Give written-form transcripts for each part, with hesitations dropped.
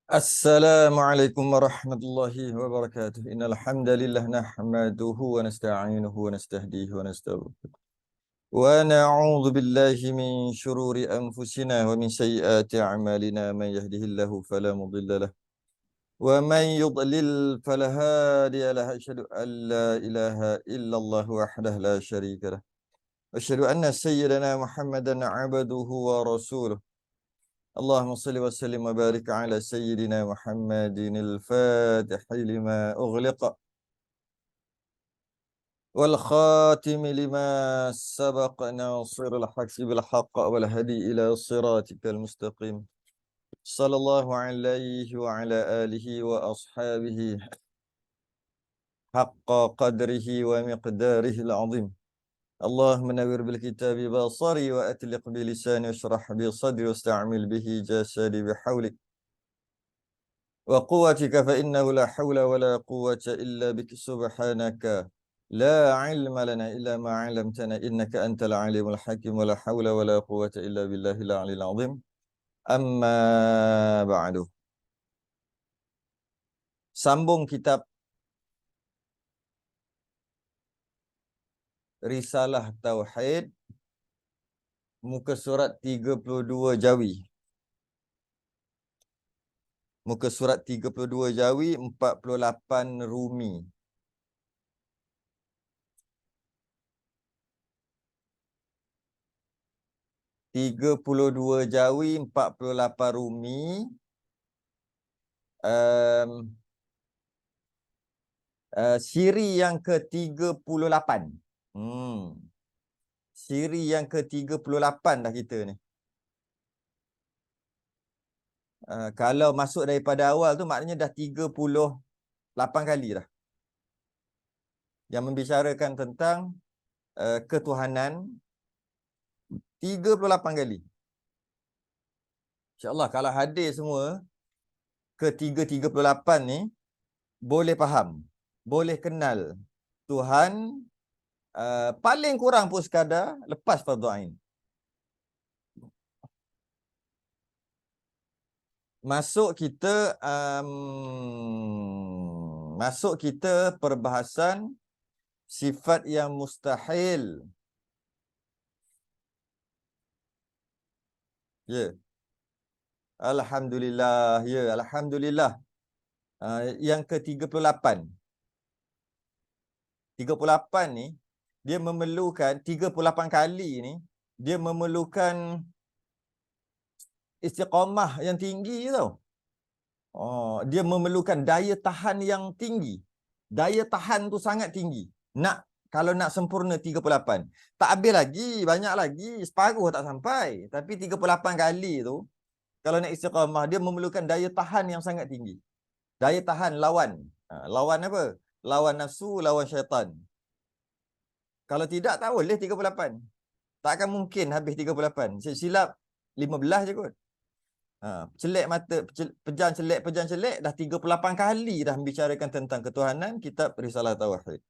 Assalamualaikum warahmatullahi wabarakatuh. Innal hamdalillah nahmaduhu wa nasta'inuhu wa nastahdihi wa nastaghfiruh. Wa na'udzu billahi min shururi anfusina wa min sayyiati a'malina. Man yahdihillahu fala mudilla lahu wa man yudlil fala hadiya lahu. Asyhadu an la ilaha illallah wahdahu la syarika lahu. Asyhadu anna sayyidana Muhammadan 'abduhu wa rasuluh. اللهم صل وسلم وبارك على سيدنا محمد الفاتح لما أغلق والخاتم لما سبق ناصر الحق بالحق والهدي إلى صراطك المستقيم صلى الله عليه وعلى آله وأصحابه حق قدره ومقداره العظيم. اللهم نور بالكتاب بصري وأتلق بلساني واشرح بصدري واستعمل به جسدي بحولك وقوتك فإنه لا حول ولا قوة إلا بك سبحانك لا علم لنا إلا ما علمتنا إنك أنت العليم الحكيم ولا حول ولا قوة إلا بالله العلي العظيم. أما بعد. Sambung kitab Risalah Tauhid, muka surat 32 Jawi. Muka surat 32 Jawi, 48 Rumi. Tiga puluh dua Jawi, 48 Rumi. Siri yang ke-38. Siri yang ke-38 dah kita ni. Kalau masuk daripada awal tu maknanya dah 38 kali dah. Yang membicarakan tentang ketuhanan 38 kali. InsyaAllah kalau hadir semua ke-38 ni, boleh faham, boleh kenal Tuhan paling kurang pun sekadar lepas fardu ain. Masuk kita perbahasan sifat yang mustahil. Ya. Alhamdulillah, ya, alhamdulillah. Yang ke-38. 38 ni dia memerlukan 38 kali ni dia memerlukan istiqamah yang tinggi tau. Dia memerlukan daya tahan yang tinggi. Daya tahan tu sangat tinggi. Kalau nak sempurna 38. Tak habis lagi, banyak lagi, separuh tak sampai. Tapi 38 kali tu kalau nak istiqamah dia memerlukan daya tahan yang sangat tinggi. Daya tahan lawan. Lawan apa? Lawan nafsu, lawan syaitan. Kalau tidak tak boleh 38. Tak akan mungkin habis 38. Silap 15 je kot. Celek mata, pejam celek dah 38 kali dah membicarakan tentang ketuhanan kitab Risalah Tauhid.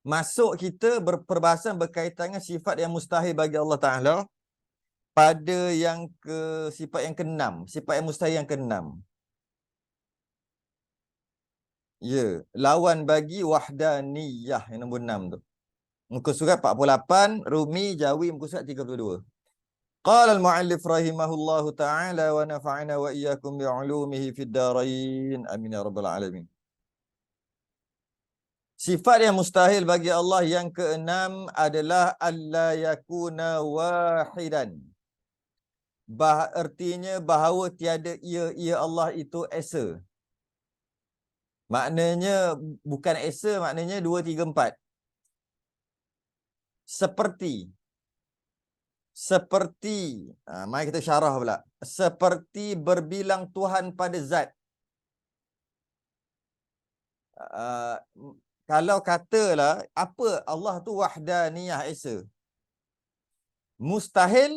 Masuk kita perbahasan berkaitan dengan sifat yang mustahil bagi Allah Ta'ala pada sifat yang ke-6. Sifat yang mustahil yang ke-6. Ya, lawan bagi wahdaniyah yang nombor 6 tu. Muka surat 48, Rumi, Jawi, muka surat 32. Qala al-mu'allif rahimahullahu ta'ala wa nafa'ana wa iyyakum bi'ulumihi fid darain. Amin ya rabbal alamin. Sifat yang mustahil bagi Allah yang ke-6 adalah alla yakuna wahidan. Artinya bahawa tiada ia Allah itu esa. Maknanya bukan esa, maknanya 2, 3, 4. Seperti mari kita syarah pula. Seperti berbilang Tuhan pada zat. Kalau katalah apa Allah tu wahdaniyah esa. Mustahil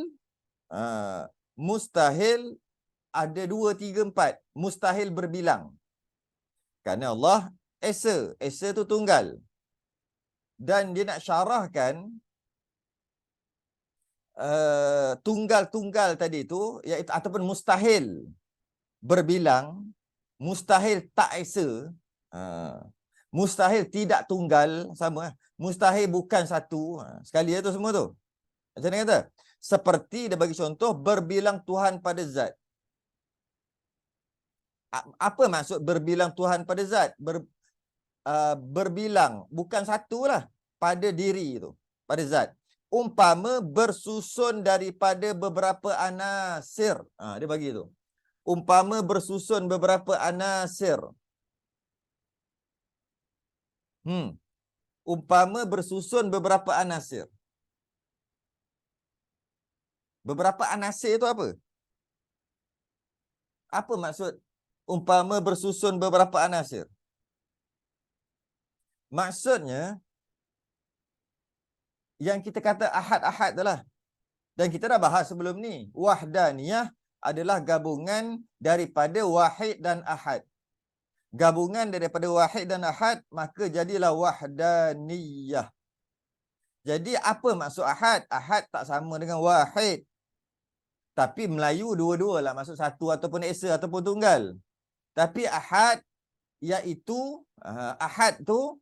ada 2, 3, 4. Mustahil berbilang. Kerana Allah esa. Esa tu tunggal. Dan dia nak syarahkan tunggal-tunggal tadi tu, iaitu ataupun mustahil. berbilang, mustahil tak esa, mustahil tidak tunggal, sama. Mustahil bukan satu, sekali itu semua tu. Macam mana kata? Seperti dia bagi contoh, berbilang Tuhan pada zat. Apa maksud berbilang Tuhan pada zat? Berbilang, bukan satu lah, pada diri itu, pada zat. Umpama bersusun daripada beberapa anasir. Dia bagi tu. Umpama bersusun beberapa anasir. Umpama bersusun beberapa anasir. Beberapa anasir itu apa? Apa maksud umpama bersusun beberapa anasir? Maksudnya, yang kita kata ahad-ahad itulah. Dan kita dah bahas sebelum ni. Wahdaniyah adalah gabungan daripada wahid dan ahad. Gabungan daripada wahid dan ahad, maka jadilah wahdaniyah. Jadi apa maksud ahad? Ahad tak sama dengan wahid. Tapi Melayu dua-dua lah. Maksud satu ataupun esa ataupun tunggal. Tapi ahad, ahad tu,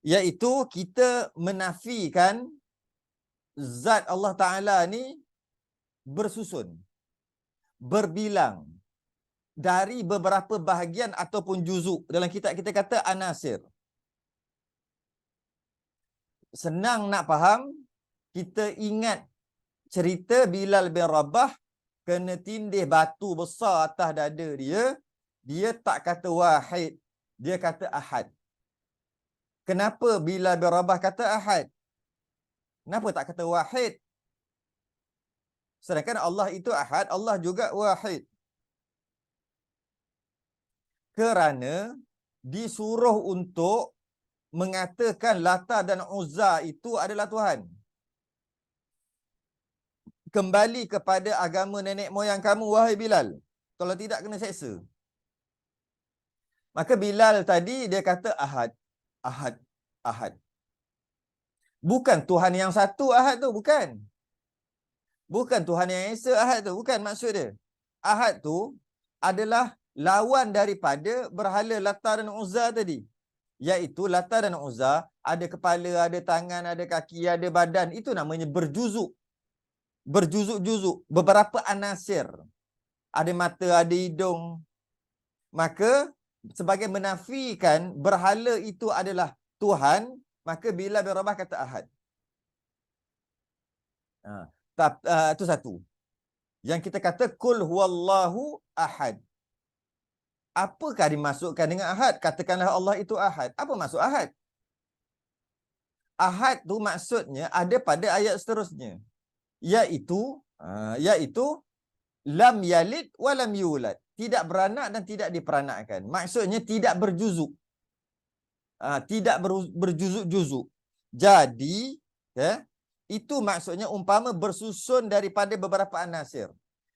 iaitu kita menafikan zat Allah Ta'ala ni bersusun, berbilang dari beberapa bahagian ataupun juzuk. Dalam kitab kita kata anasir. Senang nak faham, kita ingat cerita Bilal bin Rabah kena tindih batu besar atas dada dia. Dia tak kata wahid, dia kata ahad. Kenapa Bilal bin Rabah kata ahad? Kenapa tak kata wahid? Sedangkan Allah itu ahad, Allah juga wahid. Kerana disuruh untuk mengatakan Lata dan Uzza itu adalah Tuhan. Kembali kepada agama nenek moyang kamu, wahai Bilal. Kalau tidak, kena seksa. Maka Bilal tadi dia kata ahad. Ahad. Ahad. Bukan Tuhan yang satu ahad tu, bukan. Bukan Tuhan yang esa ahad tu, bukan maksud dia. Ahad tu adalah lawan daripada berhala Lata dan Uzza tadi. Iaitu Lata dan Uzza ada kepala, ada tangan, ada kaki, ada badan. Itu namanya berjuzuk. Berjuzuk-juzuk. Beberapa anasir. Ada mata, ada hidung. Maka sebagai menafikan berhala itu adalah Tuhan, maka Bilal bin Rabah kata ahad. Itu satu. Yang kita kata kul huwallahu ahad. Apakah dimasukkan dengan ahad? Katakanlah Allah itu ahad. Apa maksud ahad? Ahad tu maksudnya ada pada ayat seterusnya. Iaitu lam yalid wa lam yulad. Tidak beranak dan tidak diperanakkan. Maksudnya tidak berjuzuk. Tidak berjuzuk-juzuk. Jadi, itu maksudnya umpama bersusun daripada beberapa anasir.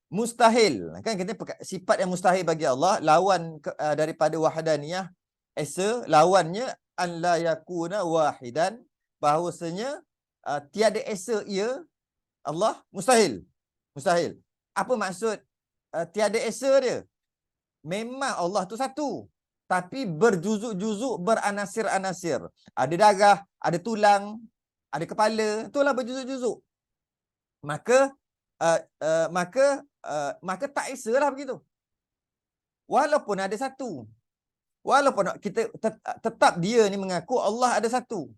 Mustahil. Kan kita sifat yang mustahil bagi Allah, lawan daripada wahdaniyah, esa, lawannya an la yakuna wahidan, bahawasanya tiada esa ia Allah, mustahil. Mustahil. Apa maksud tiada esa dia? Memang Allah tu satu, tapi berjuzuk-juzuk, beranasir-anasir. Ada darah, ada tulang, ada kepala, itulah berjuzuk-juzuk. Maka tak esa lah begitu. Walaupun ada satu. Walaupun kita tetap dia ni mengaku Allah ada satu.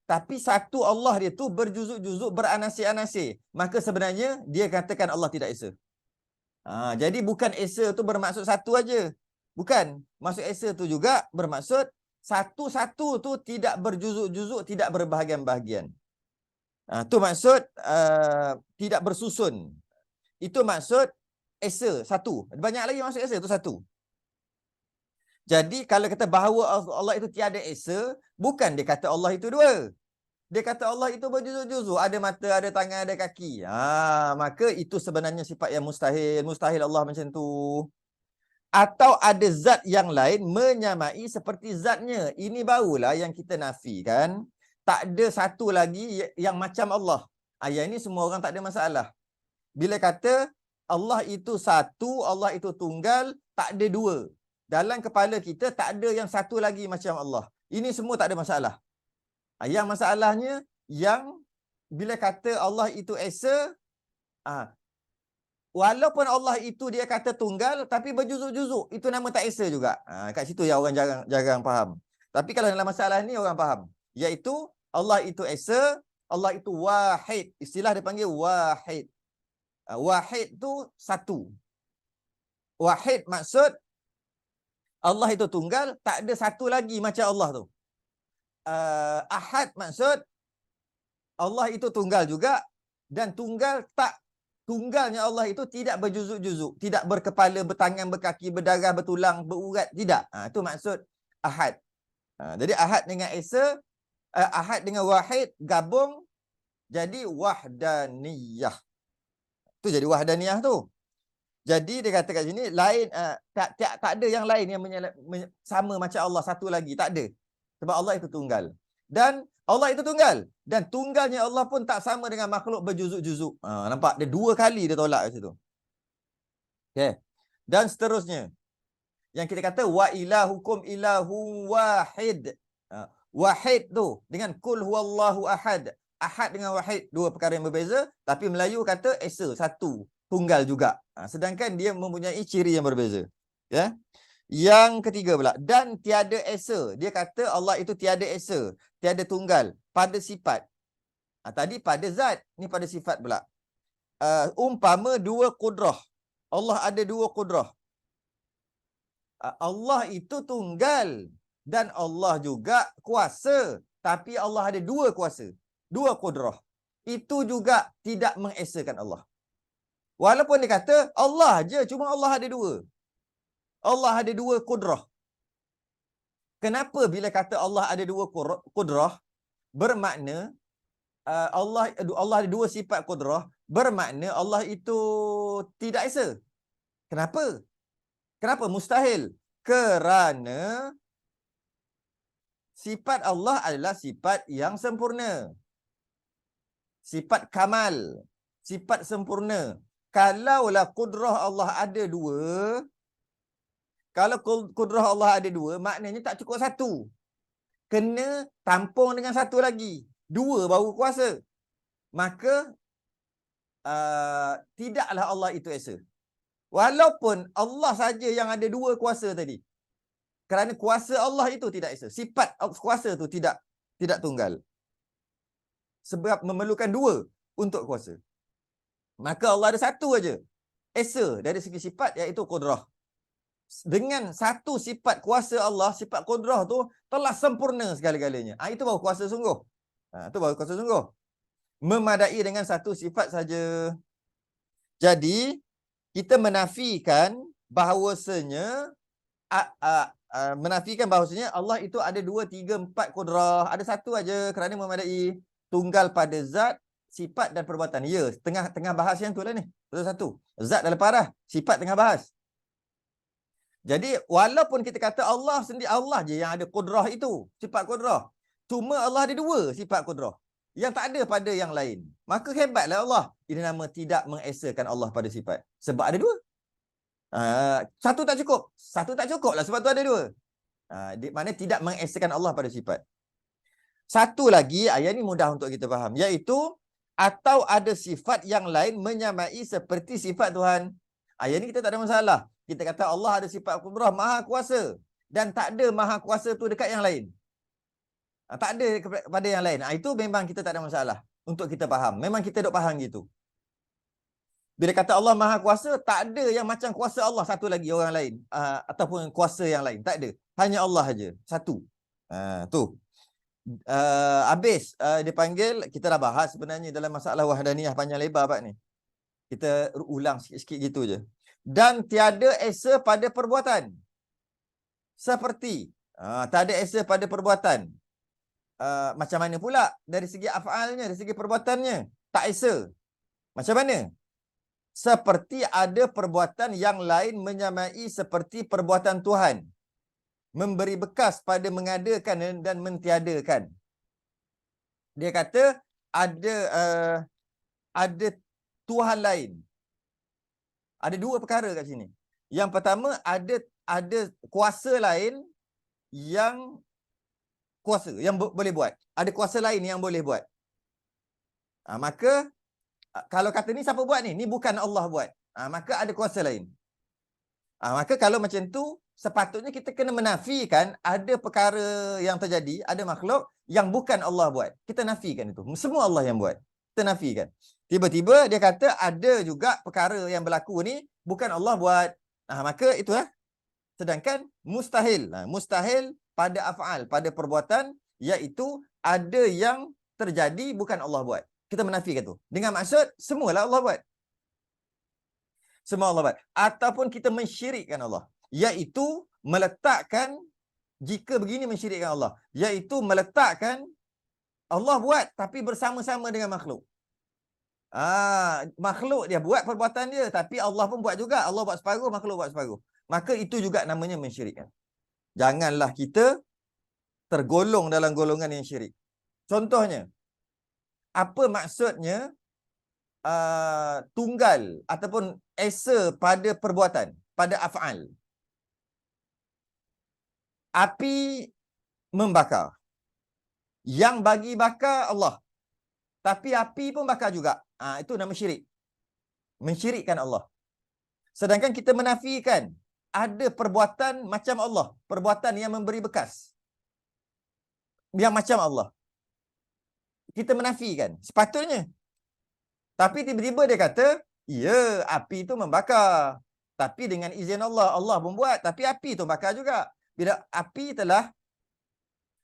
Tapi satu Allah dia tu berjuzuk-juzuk, beranasir-anasir. Maka sebenarnya dia katakan Allah tidak esa. Jadi bukan esa tu bermaksud satu aja. Bukan. Maksud esa tu juga bermaksud satu-satu tu tidak berjuzuk-juzuk, tidak berbahagian-bahagian. Tu maksud tidak bersusun. Itu maksud esa, satu. Banyak lagi maksud esa, itu satu. Jadi kalau kata bahawa Allah itu tiada esa, bukan dia kata Allah itu dua. Dia kata Allah itu berjuzuk-juzuk, ada mata, ada tangan, ada kaki. Maka itu sebenarnya sifat yang mustahil. Mustahil Allah macam tu. Atau ada zat yang lain menyamai seperti zatnya. Ini barulah yang kita nafikan. Tak ada satu lagi yang macam Allah. Yang ini semua orang tak ada masalah. Bila kata Allah itu satu, Allah itu tunggal, tak ada dua. Dalam kepala kita tak ada yang satu lagi macam Allah. Ini semua tak ada masalah. Yang masalahnya, yang bila kata Allah itu esa, walaupun Allah itu dia kata tunggal, tapi berjuzuk-juzuk, itu nama tak esa juga. Kat situ yang orang jarang faham. Tapi kalau dalam masalah ni orang faham. Iaitu, Allah itu esa, Allah itu wahid. Istilah dia panggil wahid. Wahid tu satu. Wahid maksud Allah itu tunggal, tak ada satu lagi macam Allah tu. Ahad maksud Allah itu tunggal juga, dan tunggalnya Allah itu tidak berjuzuk-juzuk, tidak berkepala, bertangan, berkaki, berdarah, bertulang, berurat, tidak. Itu maksud ahad. Jadi ahad dengan esa, ahad dengan wahid gabung jadi wahdaniyah. Tu jadi wahdaniyah tu. Jadi dia kata kat sini lain, tak ada yang lain yang sama macam Allah satu lagi, tak ada. Sebab Allah itu tunggal. Dan Allah itu tunggal, dan tunggalnya Allah pun tak sama dengan makhluk berjuzuk-juzuk. Nampak dia dua kali dia tolak kat situ. Okey. Dan seterusnya, yang kita kata wa ilahukum ilahu wahid. Wahid tu dengan kul huwallahu ahad. Ahad dengan wahid dua perkara yang berbeza, tapi Melayu kata esa, satu, tunggal juga. Sedangkan dia mempunyai ciri yang berbeza. Ya. Yang ketiga pula, dan tiada esa. Dia kata Allah itu tiada esa, tiada tunggal pada sifat. Tadi pada zat, ni pada sifat pula. Umpama dua kudrah. Allah ada dua kudrah. Allah itu tunggal dan Allah juga kuasa, tapi Allah ada dua kuasa, dua kudrah. Itu juga tidak mengesakan Allah. Walaupun dia kata Allah je, cuma Allah ada dua. Allah ada dua kudrah. Kenapa bila kata Allah ada dua kudrah? Bermakna Allah ada dua sifat kudrah, bermakna Allah itu tidak esa. Kenapa? Kenapa mustahil? Kerana sifat Allah adalah sifat yang sempurna. Sifat kamal, sifat sempurna. Kalaulah kudrah Allah ada dua, kalau kudrah Allah ada dua, maknanya tak cukup satu. Kena tampung dengan satu lagi. Dua baru kuasa. Maka tidaklah Allah itu esa. Walaupun Allah saja yang ada dua kuasa tadi. Kerana kuasa Allah itu tidak esa. Sifat kuasa itu tidak tunggal. Sebab memerlukan dua untuk kuasa. Maka Allah ada satu aja esa dari segi sifat, iaitu kudrah. Dengan satu sifat kuasa Allah, sifat kudrah tu telah sempurna segala-galanya. Itu baru kuasa sungguh. Itu baru kuasa sungguh. Memadai dengan satu sifat saja. Jadi kita menafikan bahawasanya Allah itu ada 2, 3, 4 kudrah. Ada satu aja kerana memadai. Tunggal pada zat, sifat dan perbuatan. Ya, tengah bahas yang tu lah ni. Satu. Zat dalam parah, sifat tengah bahas. Jadi walaupun kita kata Allah sendiri, Allah je yang ada kudrah itu, sifat kudrah. Cuma Allah ada dua sifat kudrah yang tak ada pada yang lain. Maka hebatlah Allah. Ini nama tidak mengesakan Allah pada sifat. Sebab ada dua. Satu tak cukup. Satu tak cukup lah sebab tu ada dua. Maknanya tidak mengesakan Allah pada sifat. Satu lagi, ayat ni mudah untuk kita faham. Iaitu, atau ada sifat yang lain menyamai seperti sifat Tuhan. Ayat ni kita tak ada masalah. Kita kata Allah ada sifat kudrah, maha kuasa. Dan tak ada maha kuasa tu dekat yang lain. Tak ada kepada yang lain. Itu memang kita tak ada masalah untuk kita faham. Memang kita duk faham gitu. Bila kata Allah maha kuasa, tak ada yang macam kuasa Allah satu lagi orang lain. Ataupun kuasa yang lain. Tak ada. Hanya Allah saja. Satu. Tu. Habis dia panggil, kita dah bahas sebenarnya dalam masalah wahdaniyah panjang lebar Pak ni. Kita ulang sikit-sikit gitu je. Dan tiada esa pada perbuatan. Seperti tak ada esa pada perbuatan. Macam mana pula dari segi af'alnya, dari segi perbuatannya? Tak esa. Macam mana? Seperti ada perbuatan yang lain menyamai seperti perbuatan Tuhan. Memberi bekas pada mengadakan dan mentiadakan. Dia kata ada Tuhan lain. Ada dua perkara kat sini. Yang pertama, ada kuasa lain yang boleh buat. Ada kuasa lain yang boleh buat. Maka kalau kata ni siapa buat ni? Ni bukan Allah buat. Maka ada kuasa lain. Maka kalau macam tu, sepatutnya kita kena menafikan ada perkara yang terjadi, ada makhluk yang bukan Allah buat. Kita nafikan itu. Semua Allah yang buat. Kita nafikan. Tiba-tiba dia kata ada juga perkara yang berlaku ni bukan Allah buat. Maka itulah. Sedangkan mustahil. Mustahil pada af'al, pada perbuatan, iaitu ada yang terjadi bukan Allah buat. Kita menafikan tu. Dengan maksud, semualah Allah buat. Semua Allah buat. Ataupun kita mensyirikkan Allah. Iaitu meletakkan, jika begini mensyirikkan Allah, iaitu meletakkan Allah buat tapi bersama-sama dengan makhluk. Makhluk dia buat perbuatan dia, tapi Allah pun buat juga. Allah buat separuh, makhluk buat separuh. Maka itu juga namanya mensyirikkan. Janganlah kita tergolong dalam golongan yang syirik. Contohnya, apa maksudnya tunggal ataupun esa pada perbuatan, pada af'al? Api membakar. Yang bagi bakar Allah. Tapi api pun bakar juga. Itu nama syirik. Mensyirikkan Allah. Sedangkan kita menafikan ada perbuatan macam Allah. Perbuatan yang memberi bekas. Yang macam Allah. Kita menafikan. Sepatutnya. Tapi tiba-tiba dia kata, ya, api itu membakar. Tapi dengan izin Allah. Allah pun buat. Tapi api itu bakar juga. Bila api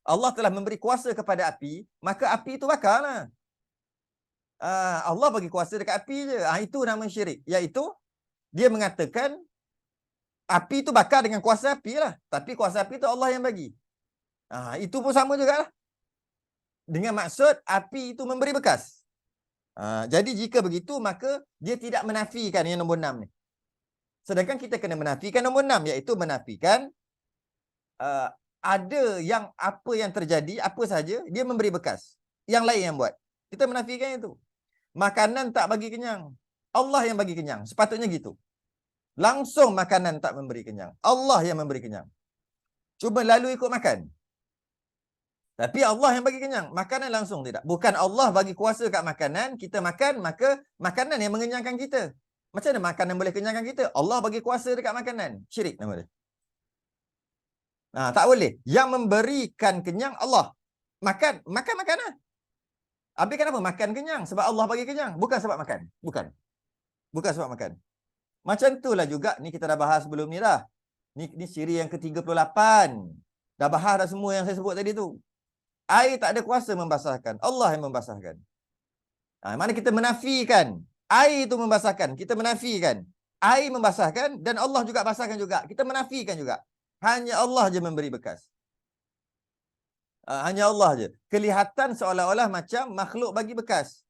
Allah telah memberi kuasa kepada api, maka api itu bakarlah. Allah bagi kuasa dekat api je. Itu nama syirik. Iaitu, dia mengatakan, api itu bakar dengan kuasa api lah. Tapi kuasa api itu Allah yang bagi. Itu pun sama juga lah. Dengan maksud, api itu memberi bekas. Jadi jika begitu, maka dia tidak menafikan yang nombor 6 ni. Sedangkan kita kena menafikan nombor 6, iaitu menafikan ada yang apa yang terjadi, apa saja, dia memberi bekas. Yang lain yang buat. Kita menafikan itu. Makanan tak bagi kenyang. Allah yang bagi kenyang. Sepatutnya gitu. Langsung makanan tak memberi kenyang. Allah yang memberi kenyang. Cuba lalu ikut makan. Tapi Allah yang bagi kenyang. Makanan langsung tidak. Bukan Allah bagi kuasa kat makanan, kita makan, maka makanan yang mengenyangkan kita. Macam mana makanan boleh kenyangkan kita? Allah bagi kuasa dekat makanan. Syirik nama dia. Tak boleh. Yang memberikan kenyang Allah. Makan makanan. Habis kenapa makan kenyang? Sebab Allah bagi kenyang. Bukan sebab makan. Bukan sebab makan. Macam itulah juga. Ni kita dah bahas sebelum ni dah. Ni siri yang ke-38. Dah bahas dah semua yang saya sebut tadi tu. Air tak ada kuasa membasahkan. Allah yang membasahkan. Mana kita menafikan. Air itu membasahkan. Kita menafikan. Air membasahkan dan Allah juga basahkan juga. Kita menafikan juga. Hanya Allah je memberi bekas. Hanya Allah je. Kelihatan seolah-olah macam makhluk bagi bekas.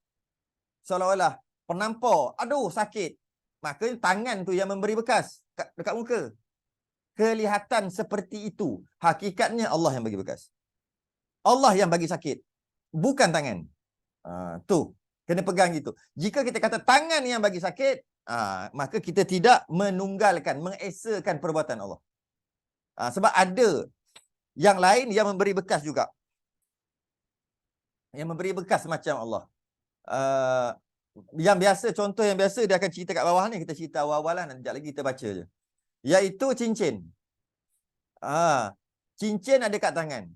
Seolah-olah penampar. Aduh, sakit. Maka tangan tu yang memberi bekas dekat muka. Kelihatan seperti itu. Hakikatnya Allah yang bagi bekas. Allah yang bagi sakit. Bukan tangan. Tu. Kena pegang gitu. Jika kita kata tangan yang bagi sakit, maka kita tidak menunggalkan, mengesakan perbuatan Allah. Sebab ada yang lain yang memberi bekas juga. Yang memberi bekas macam Allah. Yang biasa, contoh yang biasa dia akan cerita kat bawah ni. Kita cerita awal-awal lah. Nanti lagi kita baca je. Iaitu cincin. Cincin ada kat tangan.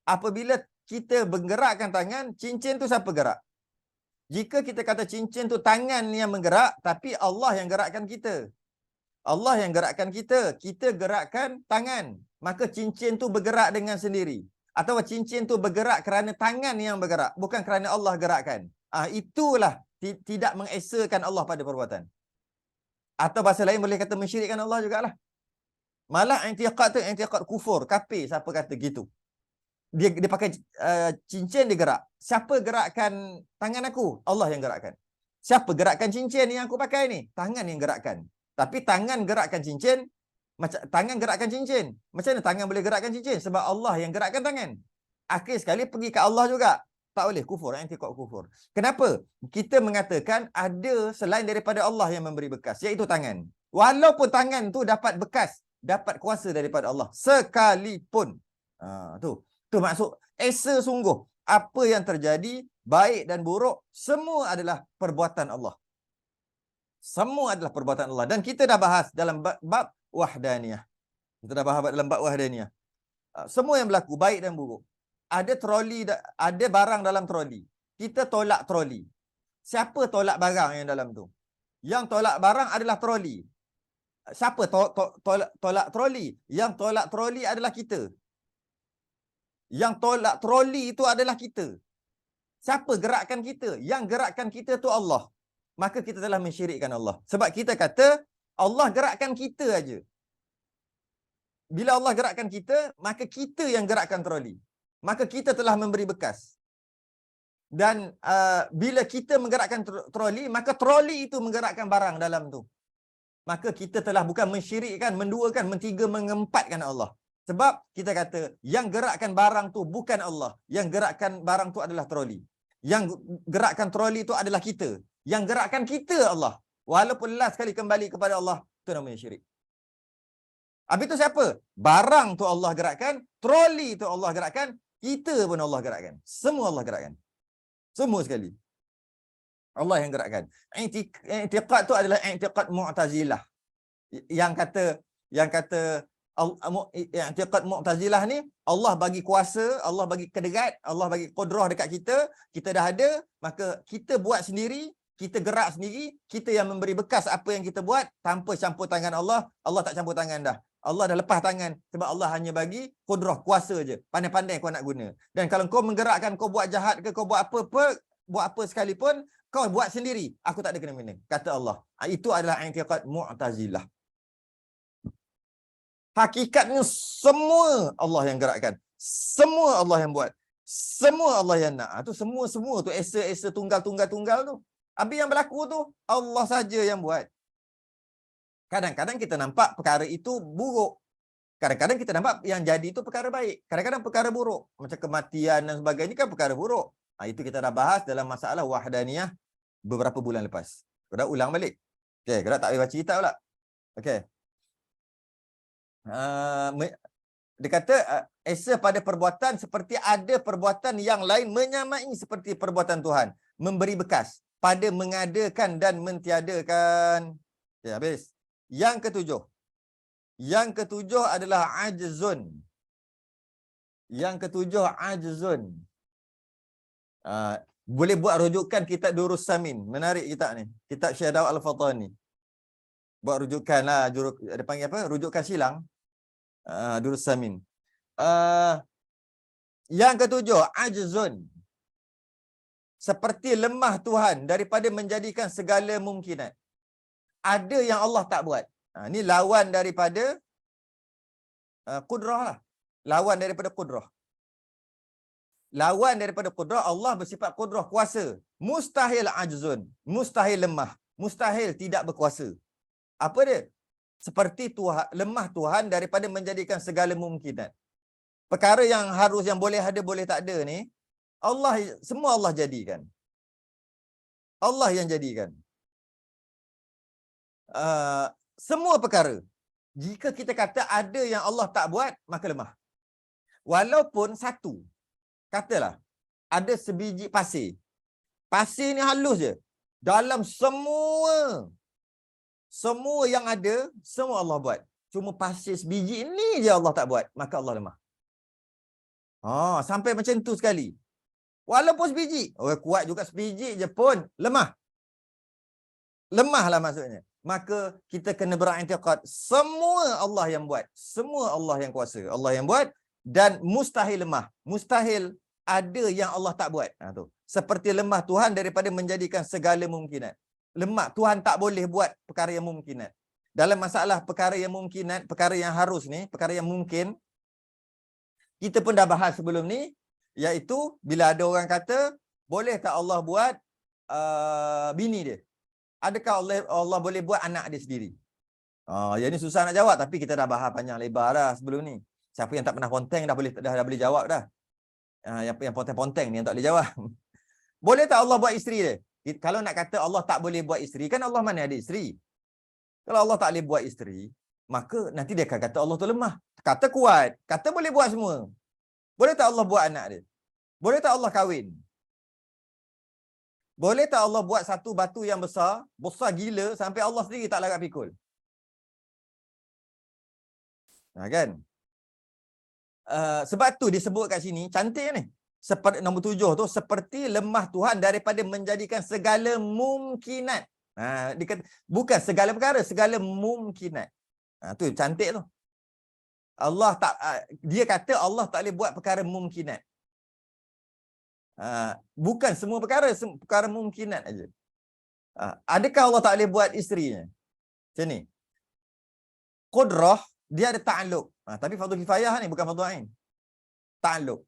Apabila kita bergerakkan tangan, cincin tu siapa gerak? Jika kita kata cincin tu tangan yang menggerak, tapi Allah yang gerakkan kita. Allah yang gerakkan kita. Kita gerakkan tangan. Maka cincin tu bergerak dengan sendiri. Atau cincin tu bergerak kerana tangan yang bergerak. Bukan kerana Allah gerakkan. Itulah tidak mengesakan Allah pada perbuatan. Atau bahasa lain boleh kata mensyirikkan Allah jugalah. Malah i'tiqad tu i'tiqad kufur. Kafir siapa kata gitu. Dia pakai cincin dia gerak. Siapa gerakkan tangan aku? Allah yang gerakkan. Siapa gerakkan cincin yang aku pakai ni? Tangan yang gerakkan. Tapi tangan gerakkan cincin, tangan gerakkan cincin. Macam mana tangan boleh gerakkan cincin? Sebab Allah yang gerakkan tangan. Akhir sekali pergi ke Allah juga. Tak boleh kufur, i'tiqad kufur. Kenapa? Kita mengatakan ada selain daripada Allah yang memberi bekas, iaitu tangan. Walaupun tangan tu dapat bekas, dapat kuasa daripada Allah sekalipun. Tu maksud esa sungguh apa yang terjadi baik dan buruk semua adalah perbuatan Allah. Semua adalah perbuatan Allah, dan kita dah bahas dalam bab wahdaniyah. Kita dah bahas dalam bab wahdaniyah. Semua yang berlaku baik dan buruk. Ada troli, ada barang dalam troli. Kita tolak troli. Siapa tolak barang yang dalam tu? Yang tolak barang adalah troli. Siapa tolak troli? Yang tolak troli adalah kita. Yang tolak troli itu adalah kita. Siapa gerakkan kita? Yang gerakkan kita tu Allah. Maka kita telah mensyirikkan Allah. Sebab kita kata Allah gerakkan kita aja. Bila Allah gerakkan kita, maka kita yang gerakkan troli. Maka kita telah memberi bekas. Dan bila kita menggerakkan troli, maka troli itu menggerakkan barang dalam tu. Maka kita telah bukan mensyirikkan, menduakan, mentiga, mengempatkan Allah. Sebab kita kata yang gerakkan barang tu bukan Allah. Yang gerakkan barang tu adalah troli. Yang gerakkan troli itu adalah kita. Yang gerakkan kita Allah. Walaupun last sekali kembali kepada Allah, itu namanya syirik. Habis tu siapa? Barang tu Allah gerakkan, troli tu Allah gerakkan, kita pun Allah gerakkan. Semua Allah gerakkan. Semua sekali. Allah yang gerakkan. I'tiqad tu adalah i'tiqad Mu'tazilah. Yang kata i'tiqad Mu'tazilah ni Allah bagi kuasa, Allah bagi kedekat, Allah bagi qudrah dekat kita, kita dah ada, maka kita buat sendiri, kita gerak sendiri, kita yang memberi bekas apa yang kita buat tanpa campur tangan Allah. Allah tak campur tangan dah. Allah dah lepas tangan sebab Allah hanya bagi qudrah, kuasa je. Pandai-pandai kau nak guna. Dan kalau kau menggerakkan, kau buat jahat ke, kau buat apa sekalipun, kau buat sendiri. Aku tak ada kena-mena. Kata Allah. Itu adalah i'tiqad Mu'tazilah. Hakikatnya semua Allah yang gerakkan. Semua Allah yang buat. Semua Allah yang nak. Tu semua tu esa-esa tunggal tu. Habis yang berlaku tu Allah saja yang buat. Kadang-kadang kita nampak perkara itu buruk. Kadang-kadang kita nampak yang jadi itu perkara baik. Kadang-kadang perkara buruk. Macam kematian dan sebagainya kan perkara buruk. Itu kita dah bahas dalam masalah wahdaniyah beberapa bulan lepas. Kau dah ulang balik. Okey, kau dah tak boleh baca kitab pula. Okey. Dia kata esa pada perbuatan seperti ada perbuatan yang lain menyamai seperti perbuatan Tuhan. Memberi bekas pada mengadakan dan mentiadakan. Okey, habis. Yang ketujuh adalah ajzun. Yang ketujuh ajzun. Boleh buat rujukan kitab Durus Samin. Menarik kitab ni. Kitab Syekh Daud Al-Fatani. Buat rujukan lah. Dia panggil apa? Rujukan silang. Durus Samin. Yang ketujuh, ajzun. Seperti lemah Tuhan daripada menjadikan segala mungkinat. Ada yang Allah tak buat. Ini lawan daripada qudrah lah. Lawan daripada qudrah. Lawan daripada qudrah, Allah bersifat qudrah, kuasa. Mustahil ajzun. Mustahil lemah. Mustahil tidak berkuasa. Apa dia? Seperti Tuhan, lemah Tuhan daripada menjadikan segala mungkinat. Perkara yang harus, yang boleh ada, boleh tak ada ni, Allah, semua Allah jadikan. Allah yang jadikan. Semua perkara. Jika kita kata ada yang Allah tak buat, maka lemah. Walaupun satu. Katalah, ada sebiji pasir. Pasir ni halus je. Dalam semua yang ada, semua Allah buat. Cuma pasir sebiji ni je Allah tak buat. Maka Allah lemah. Sampai macam tu sekali. Walaupun sebiji. Kuat juga sebiji je pun lemah. Lemahlah maksudnya. Maka kita kena beriktikad semua Allah yang buat. Semua Allah yang kuasa. Allah yang buat. Dan mustahil lemah. Mustahil ada yang Allah tak buat. Tu. Seperti lemah Tuhan daripada menjadikan segala mungkinat. Lemah. Tuhan tak boleh buat perkara yang mungkinat. Dalam masalah perkara yang mungkinat, perkara yang harus ni, perkara yang mungkin, kita pun dah bahas sebelum ni, iaitu bila ada orang kata, boleh tak Allah buat bini dia? Adakah Allah boleh buat anak dia sendiri? Yang ni susah nak jawab, tapi kita dah bahas panjang lebar dah sebelum ni. Siapa yang tak pernah konteng dah boleh jawab dah. Yang ponteng-ponteng ni yang tak boleh jawab. Boleh tak Allah buat isteri dia? Kalau nak kata Allah tak boleh buat isteri, kan Allah mana ada isteri? Kalau Allah tak boleh buat isteri, maka nanti dia akan kata Allah tu lemah. Kata kuat, kata boleh buat semua. Boleh tak Allah buat anak dia? Boleh tak Allah kahwin? Boleh tak Allah buat satu batu yang besar, besar gila sampai Allah sendiri tak larat pikul? Kan? Sebab tu disebut kat sini, cantik ni. Seperti nombor 7 tu, seperti lemah Tuhan daripada menjadikan segala mungkinat. Dia kata, bukan segala perkara, segala mungkinat. Tu cantik tu. Allah tak, dia kata Allah tak boleh buat perkara mungkinat. Bukan semua perkara, perkara mungkinat aja. Adakah Allah tak boleh buat isterinya? Macam ni. Qudrah, dia ada ta'alluq. Tapi fardu kifayah ni, bukan fardu ain. Ta'alluq.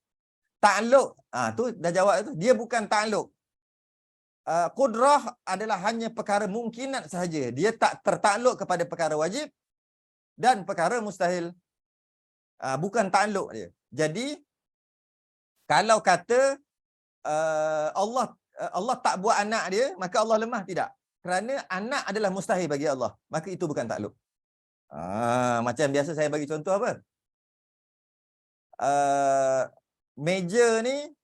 Ta'alluq, tu dah jawab tu. Dia bukan ta'alluq. Qudrah adalah hanya perkara mungkinat sahaja. Dia tak tertakluk kepada perkara wajib dan perkara mustahil. Bukan ta'alluq dia. Jadi, kalau kata Allah tak buat anak dia, maka Allah lemah, tidak. Kerana anak adalah mustahil bagi Allah. Maka itu bukan takluk. Macam biasa saya bagi contoh apa? Meja ni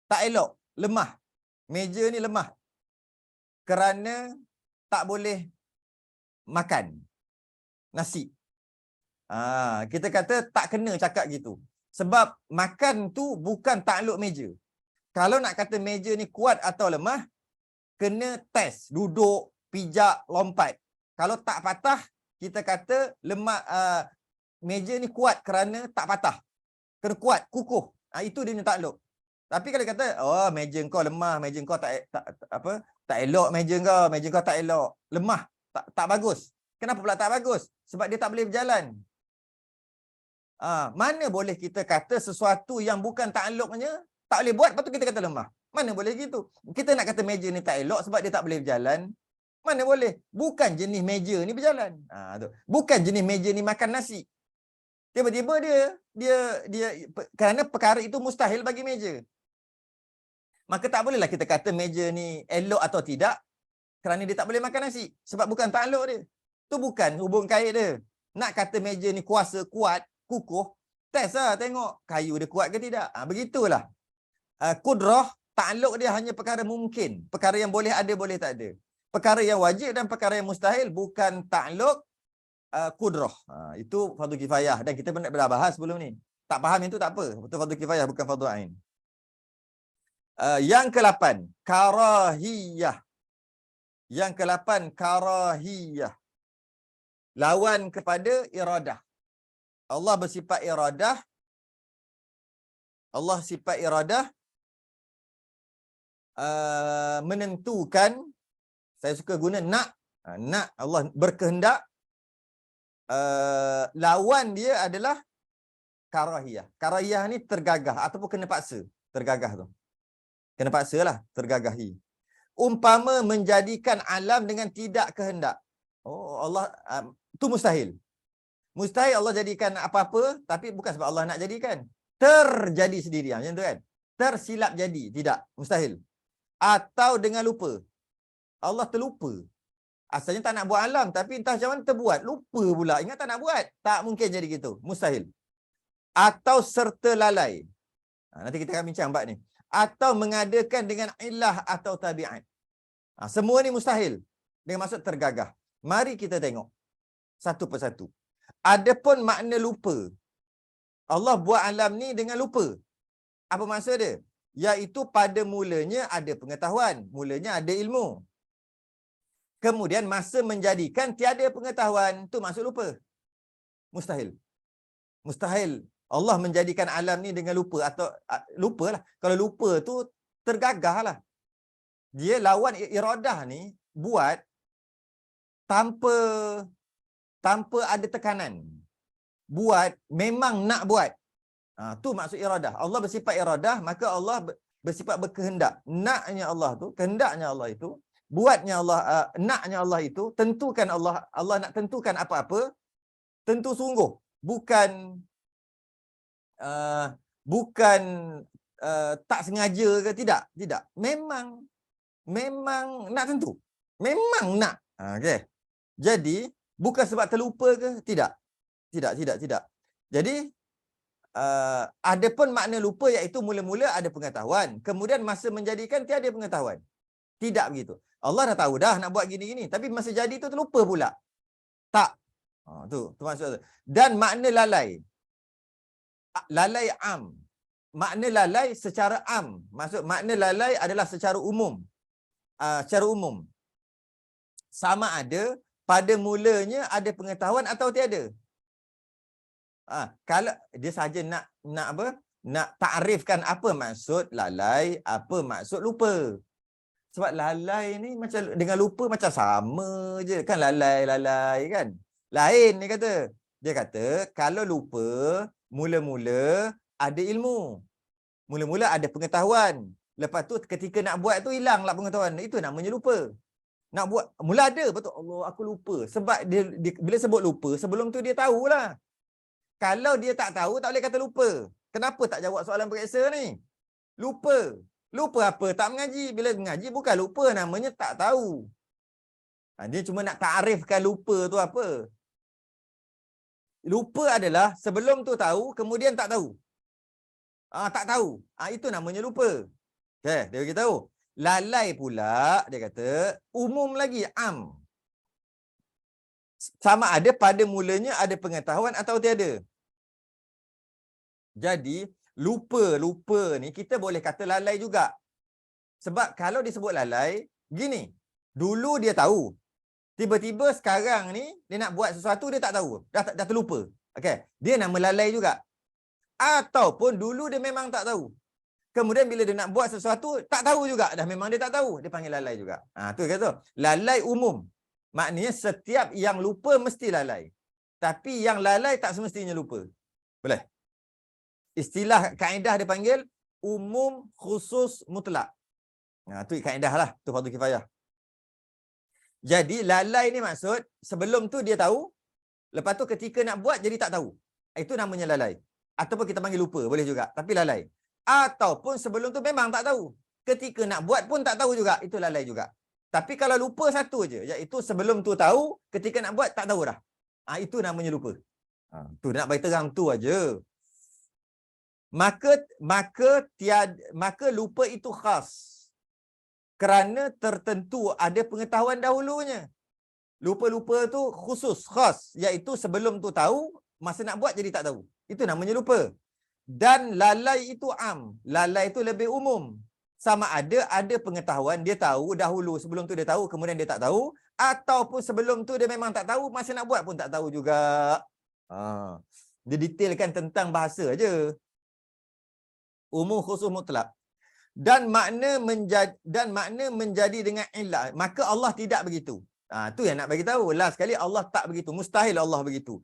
tak elok, lemah. Meja ni lemah. Kerana tak boleh makan nasi. Kita kata tak kena cakap gitu. Sebab makan tu bukan takluk meja. Kalau nak kata meja ni kuat atau lemah, kena test, duduk, pijak, lompat. Kalau tak patah, kita kata lemah, meja ni kuat kerana tak patah. Kena kuat, kukuh. Itu dia punya takluk. Tapi kalau kata, meja kau lemah, meja kau tak elok meja kau tak elok, lemah, tak bagus. Kenapa pula tak bagus? Sebab dia tak boleh berjalan. Mana boleh kita kata sesuatu yang bukan takluknya tak boleh buat, lepas tu kita kata lemah? Mana boleh gitu? Kita nak kata meja ni tak elok sebab dia tak boleh berjalan. Mana boleh? Bukan jenis meja ni berjalan. Bukan jenis meja ni makan nasi. Tiba-tiba dia kerana perkara itu mustahil bagi meja. Maka tak bolehlah kita kata meja ni elok atau tidak kerana dia tak boleh makan nasi. Sebab bukan takluk dia. Tu bukan hubung kait dia. Nak kata meja ni kuasa, kuat, kukuh, test lah tengok kayu dia kuat ke tidak. Begitulah. Qudrah, takluk dia hanya perkara mungkin. Perkara yang boleh ada, boleh tak ada. Perkara yang wajib dan perkara yang mustahil bukan takluk qudrah. Itu fardu kifayah. Dan kita pernah bahas sebelum ni. Tak faham itu tak apa. Betul fardu kifayah, bukan fardu ain. Yang ke-8, karahiyah. Yang ke-8, karahiyah. Lawan kepada iradah. Allah bersifat iradah. Allah sifat iradah menentukan, saya suka guna nak. Nak, Allah berkehendak. Lawan dia adalah karahiyah. Karahiyah ni tergagah ataupun kena paksa. Tergagah tu. Kena paksa lah, tergagahi. Umpama menjadikan alam dengan tidak kehendak. Allah, tu mustahil. Mustahil Allah jadikan apa-apa, tapi bukan sebab Allah nak jadikan. Terjadi sendiri. Macam tu kan? Tersilap jadi. Tidak. Mustahil. Atau dengan lupa. Allah terlupa. Asalnya tak nak buat alam, tapi entah macam mana terbuat. Lupa pula. Ingat tak nak buat. Tak mungkin jadi gitu. Mustahil. Atau serta lalai. Nanti kita akan bincang bab ni. Atau mengadakan dengan ilah atau tabiat. Semua ni mustahil. Dengan maksud tergagah. Mari kita tengok. Satu persatu. Adapun makna lupa. Allah buat alam ni dengan lupa. Apa maksud dia? Iaitu pada mulanya ada pengetahuan. Mulanya ada ilmu. Kemudian masa menjadikan tiada pengetahuan. Tu maksud lupa. Mustahil. Mustahil. Allah menjadikan alam ni dengan lupa. Atau lupalah. Kalau lupa tu tergagah lah. Dia lawan iradah ni buat tanpa ada tekanan. Buat memang nak buat. Tu maksud iradah. Allah bersifat iradah, maka Allah bersifat berkehendak. Naknya Allah tu, kehendaknya Allah itu, buatnya Allah, naknya Allah itu, tentukan Allah nak tentukan apa-apa, tentu sungguh. Bukan tak sengaja ke, tidak. Tidak. Memang nak tentu. Memang nak. Okey. Jadi, bukan sebab terlupa ke? Tidak. Tidak. Jadi, ada pun makna lupa iaitu mula-mula ada pengetahuan. Kemudian masa menjadikan tiada pengetahuan. Tidak begitu. Allah dah tahu dah nak buat gini-gini. Tapi masa jadi tu terlupa pula. Tak. Tu maksud tu. Dan makna lalai. Lalai am. Makna lalai secara am. Maksud makna lalai adalah secara umum. Secara umum. Sama ada pada mulanya ada pengetahuan atau tiada. Kalau dia saja nak apa? Nak takrifkan apa maksud lalai, apa maksud lupa. Sebab lalai ni macam dengan lupa macam sama je kan, lalai kan. Lain dia kata. Dia kata kalau lupa mula-mula ada ilmu. Mula-mula ada pengetahuan. Lepas tu ketika nak buat tu hilanglah pengetahuan. Itu namanya lupa. Nak buat mula ada, betul, Allah aku lupa. Sebab dia bila sebut lupa, sebelum tu dia tahulah. Kalau dia tak tahu, tak boleh kata lupa. Kenapa tak jawab soalan periksa ni? Lupa. Lupa apa? Tak mengaji. Bila mengaji bukan lupa, namanya tak tahu. Dia cuma nak takrifkan lupa tu apa. Lupa adalah sebelum tu tahu, kemudian tak tahu. Tak tahu. Itu namanya lupa. Okay, dia beritahu. Lalai pula, dia kata, umum lagi, am. Sama ada pada mulanya ada pengetahuan atau tiada. Jadi, lupa ni kita boleh kata lalai juga. Sebab kalau disebut lalai, gini, dulu dia tahu. Tiba-tiba sekarang ni, dia nak buat sesuatu, dia tak tahu. Dah terlupa. Okay. Dia nama lalai juga. Ataupun dulu dia memang tak tahu. Kemudian bila dia nak buat sesuatu, tak tahu juga. Dah memang dia tak tahu. Dia panggil lalai juga. Tu kata. Lalai umum. Maknanya setiap yang lupa mesti lalai. Tapi yang lalai tak semestinya lupa. Boleh? Istilah kaedah dia panggil umum khusus mutlak. Tu kaedah lah. Tu fardu kifayah. Jadi lalai ni maksud sebelum tu dia tahu. Lepas tu ketika nak buat jadi tak tahu. Itu namanya lalai. Ataupun kita panggil lupa. Boleh juga. Tapi lalai. Ataupun sebelum tu memang tak tahu. Ketika nak buat pun tak tahu juga. Itu lalai juga. Tapi kalau lupa satu je. Iaitu sebelum tu tahu. Ketika nak buat tak tahu dah. Itu namanya lupa. Tu nak bagi terang tu aja. Maka lupa itu khas. Kerana tertentu ada pengetahuan dahulunya. Lupa-lupa tu khusus, khas. Iaitu sebelum tu tahu, masa nak buat jadi tak tahu. Itu namanya lupa. Dan lalai itu am. Lalai itu lebih umum. Sama ada pengetahuan, dia tahu dahulu, sebelum tu dia tahu, kemudian dia tak tahu. Ataupun sebelum tu dia memang tak tahu, masa nak buat pun tak tahu juga. Dia detailkan tentang bahasa aja. Umum khusus mutlak. Dan makna menjadi dengan illah. Maka Allah tidak begitu. Tu yang nak bagi tahu. Last sekali Allah tak begitu. Mustahil Allah begitu.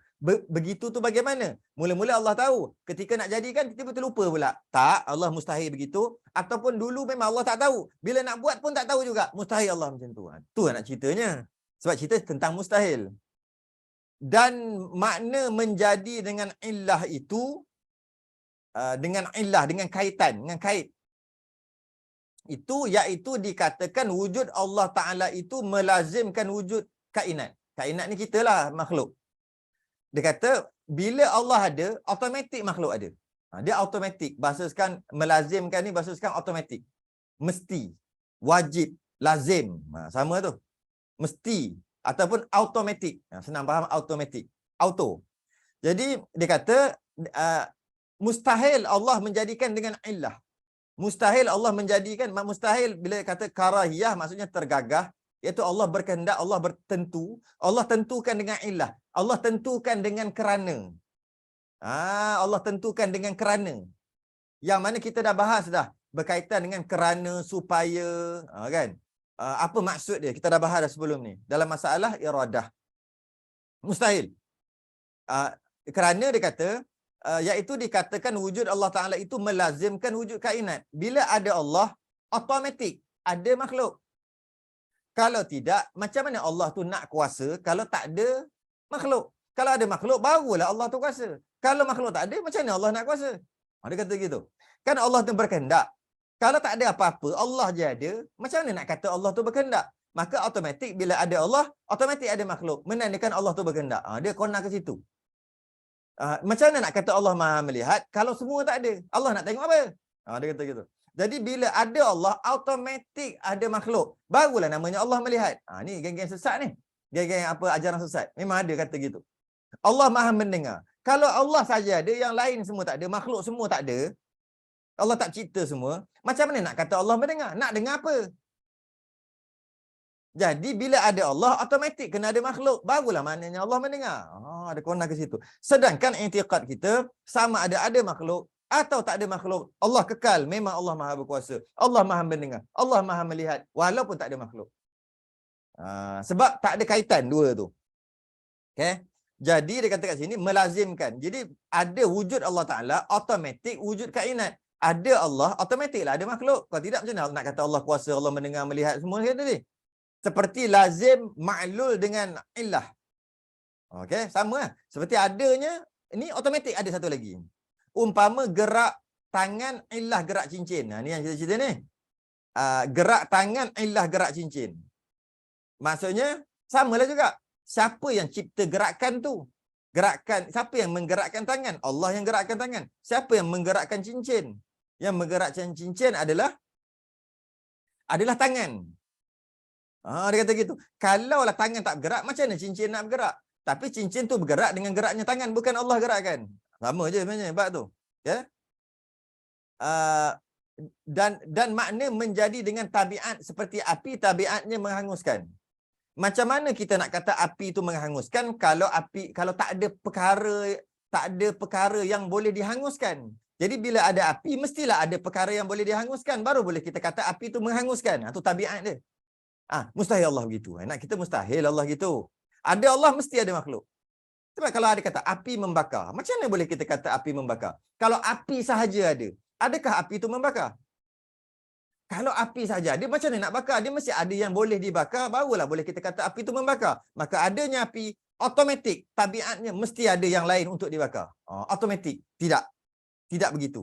Begitu tu bagaimana? Mula-mula Allah tahu. Ketika nak jadikan, tiba-tiba lupa pula. Tak, Allah mustahil begitu. Ataupun dulu memang Allah tak tahu. Bila nak buat pun tak tahu juga. Mustahil Allah macam tu. Tu nak ceritanya. Sebab cerita tentang mustahil. Dan makna menjadi dengan illah itu, dengan illah, dengan kaitan, dengan kait. Itu iaitu dikatakan wujud Allah Ta'ala itu melazimkan wujud kainat. Kainat ni kita lah, makhluk. Dia kata, bila Allah ada, automatik makhluk ada. Dia automatik. Bahasa sekarang, melazimkan ni bahasa sekarang automatik. Mesti. Wajib. Lazim. Sama tu. Mesti. Ataupun automatik. Senang faham automatik. Auto. Jadi, dia kata, mustahil Allah menjadikan dengan illah. Mustahil Allah menjadikan, mustahil bila kata karahiyah maksudnya tergagah, iaitu Allah berkehendak, Allah bertentu, Allah tentukan dengan illah, Allah tentukan dengan kerana. Allah tentukan dengan kerana. Yang mana kita dah bahas dah, berkaitan dengan kerana, supaya, kan? Apa maksud dia? Kita dah bahas dah sebelum ni. Dalam masalah iradah. Mustahil. Kerana dia kata, iaitu dikatakan wujud Allah Ta'ala itu melazimkan wujud kainat. Bila ada Allah, automatik ada makhluk. Kalau tidak, macam mana Allah tu nak kuasa kalau tak ada makhluk? Kalau ada makhluk, barulah Allah tu kuasa. Kalau makhluk tak ada, macam mana Allah nak kuasa? Dia kata gitu. Kan Allah tu berkehendak. Kalau tak ada apa-apa, Allah je ada, macam mana nak kata Allah tu berkehendak? Maka automatik bila ada Allah, automatik ada makhluk. Menandakan Allah tu berkehendak. Dia corner ke situ. Macam mana nak kata Allah Maha melihat kalau semua tak ada? Allah nak tengok apa? Dia kata gitu. Jadi bila ada Allah, automatik ada makhluk. Barulah namanya Allah melihat. Ni geng-geng sesat ni. Geng-geng apa ajaran sesat. Memang ada kata gitu. Allah Maha mendengar. Kalau Allah saja ada, yang lain semua tak ada, makhluk semua tak ada, Allah tak cipta semua, macam mana nak kata Allah mendengar? Nak dengar apa? Jadi bila ada Allah, automatik kena ada makhluk. Barulah maknanya Allah mendengar. Ada corner ke situ. Sedangkan i'tiqad kita, sama ada makhluk atau tak ada makhluk, Allah kekal. Memang Allah Maha berkuasa. Allah Maha mendengar. Allah Maha melihat. Walaupun tak ada makhluk. Sebab tak ada kaitan dua tu. Okay? Jadi dia kata kat sini, melazimkan. Jadi ada wujud Allah Ta'ala, automatik wujud kainat. Ada Allah, automatiklah ada makhluk. Kalau tidak macam mana nak kata Allah kuasa, Allah mendengar, melihat, semua kata tadi. Seperti lazim ma'lul dengan illah. Okey, sama lah. Seperti adanya, ini automatik ada satu lagi. Umpama gerak tangan, illah gerak cincin. Ni yang cerita-cerita ni. Gerak tangan, illah gerak cincin. Maksudnya, samalah juga. Siapa yang cipta gerakan tu? Gerakan, siapa yang menggerakkan tangan? Allah yang gerakkan tangan. Siapa yang menggerakkan cincin? Yang menggerakkan cincin adalah tangan. Dia kata gitu. Kalaulah tangan tak bergerak, macam mana cincin nak bergerak? Tapi cincin tu bergerak dengan geraknya tangan, bukan Allah gerakkan. Sama je sebenarnya bab tu. Ya. Dan makna menjadi dengan tabiat seperti api, tabiatnya menghanguskan. Macam mana kita nak kata api itu menghanguskan kalau tak ada perkara yang boleh dihanguskan. Jadi bila ada api, mestilah ada perkara yang boleh dihanguskan, baru boleh kita kata api itu menghanguskan. Itu tabiat dia. Mustahil Allah begitu. Nak kita mustahil Allah gitu. Ada Allah, mesti ada makhluk. Sebab kalau ada kata api membakar, macam mana boleh kita kata api membakar? Kalau api sahaja ada, adakah api itu membakar? Kalau api saja ada, macam mana nak bakar? Dia mesti ada yang boleh dibakar, barulah boleh kita kata api itu membakar. Maka adanya api, automatik, tabiatnya mesti ada yang lain untuk dibakar. Automatik. Tidak begitu.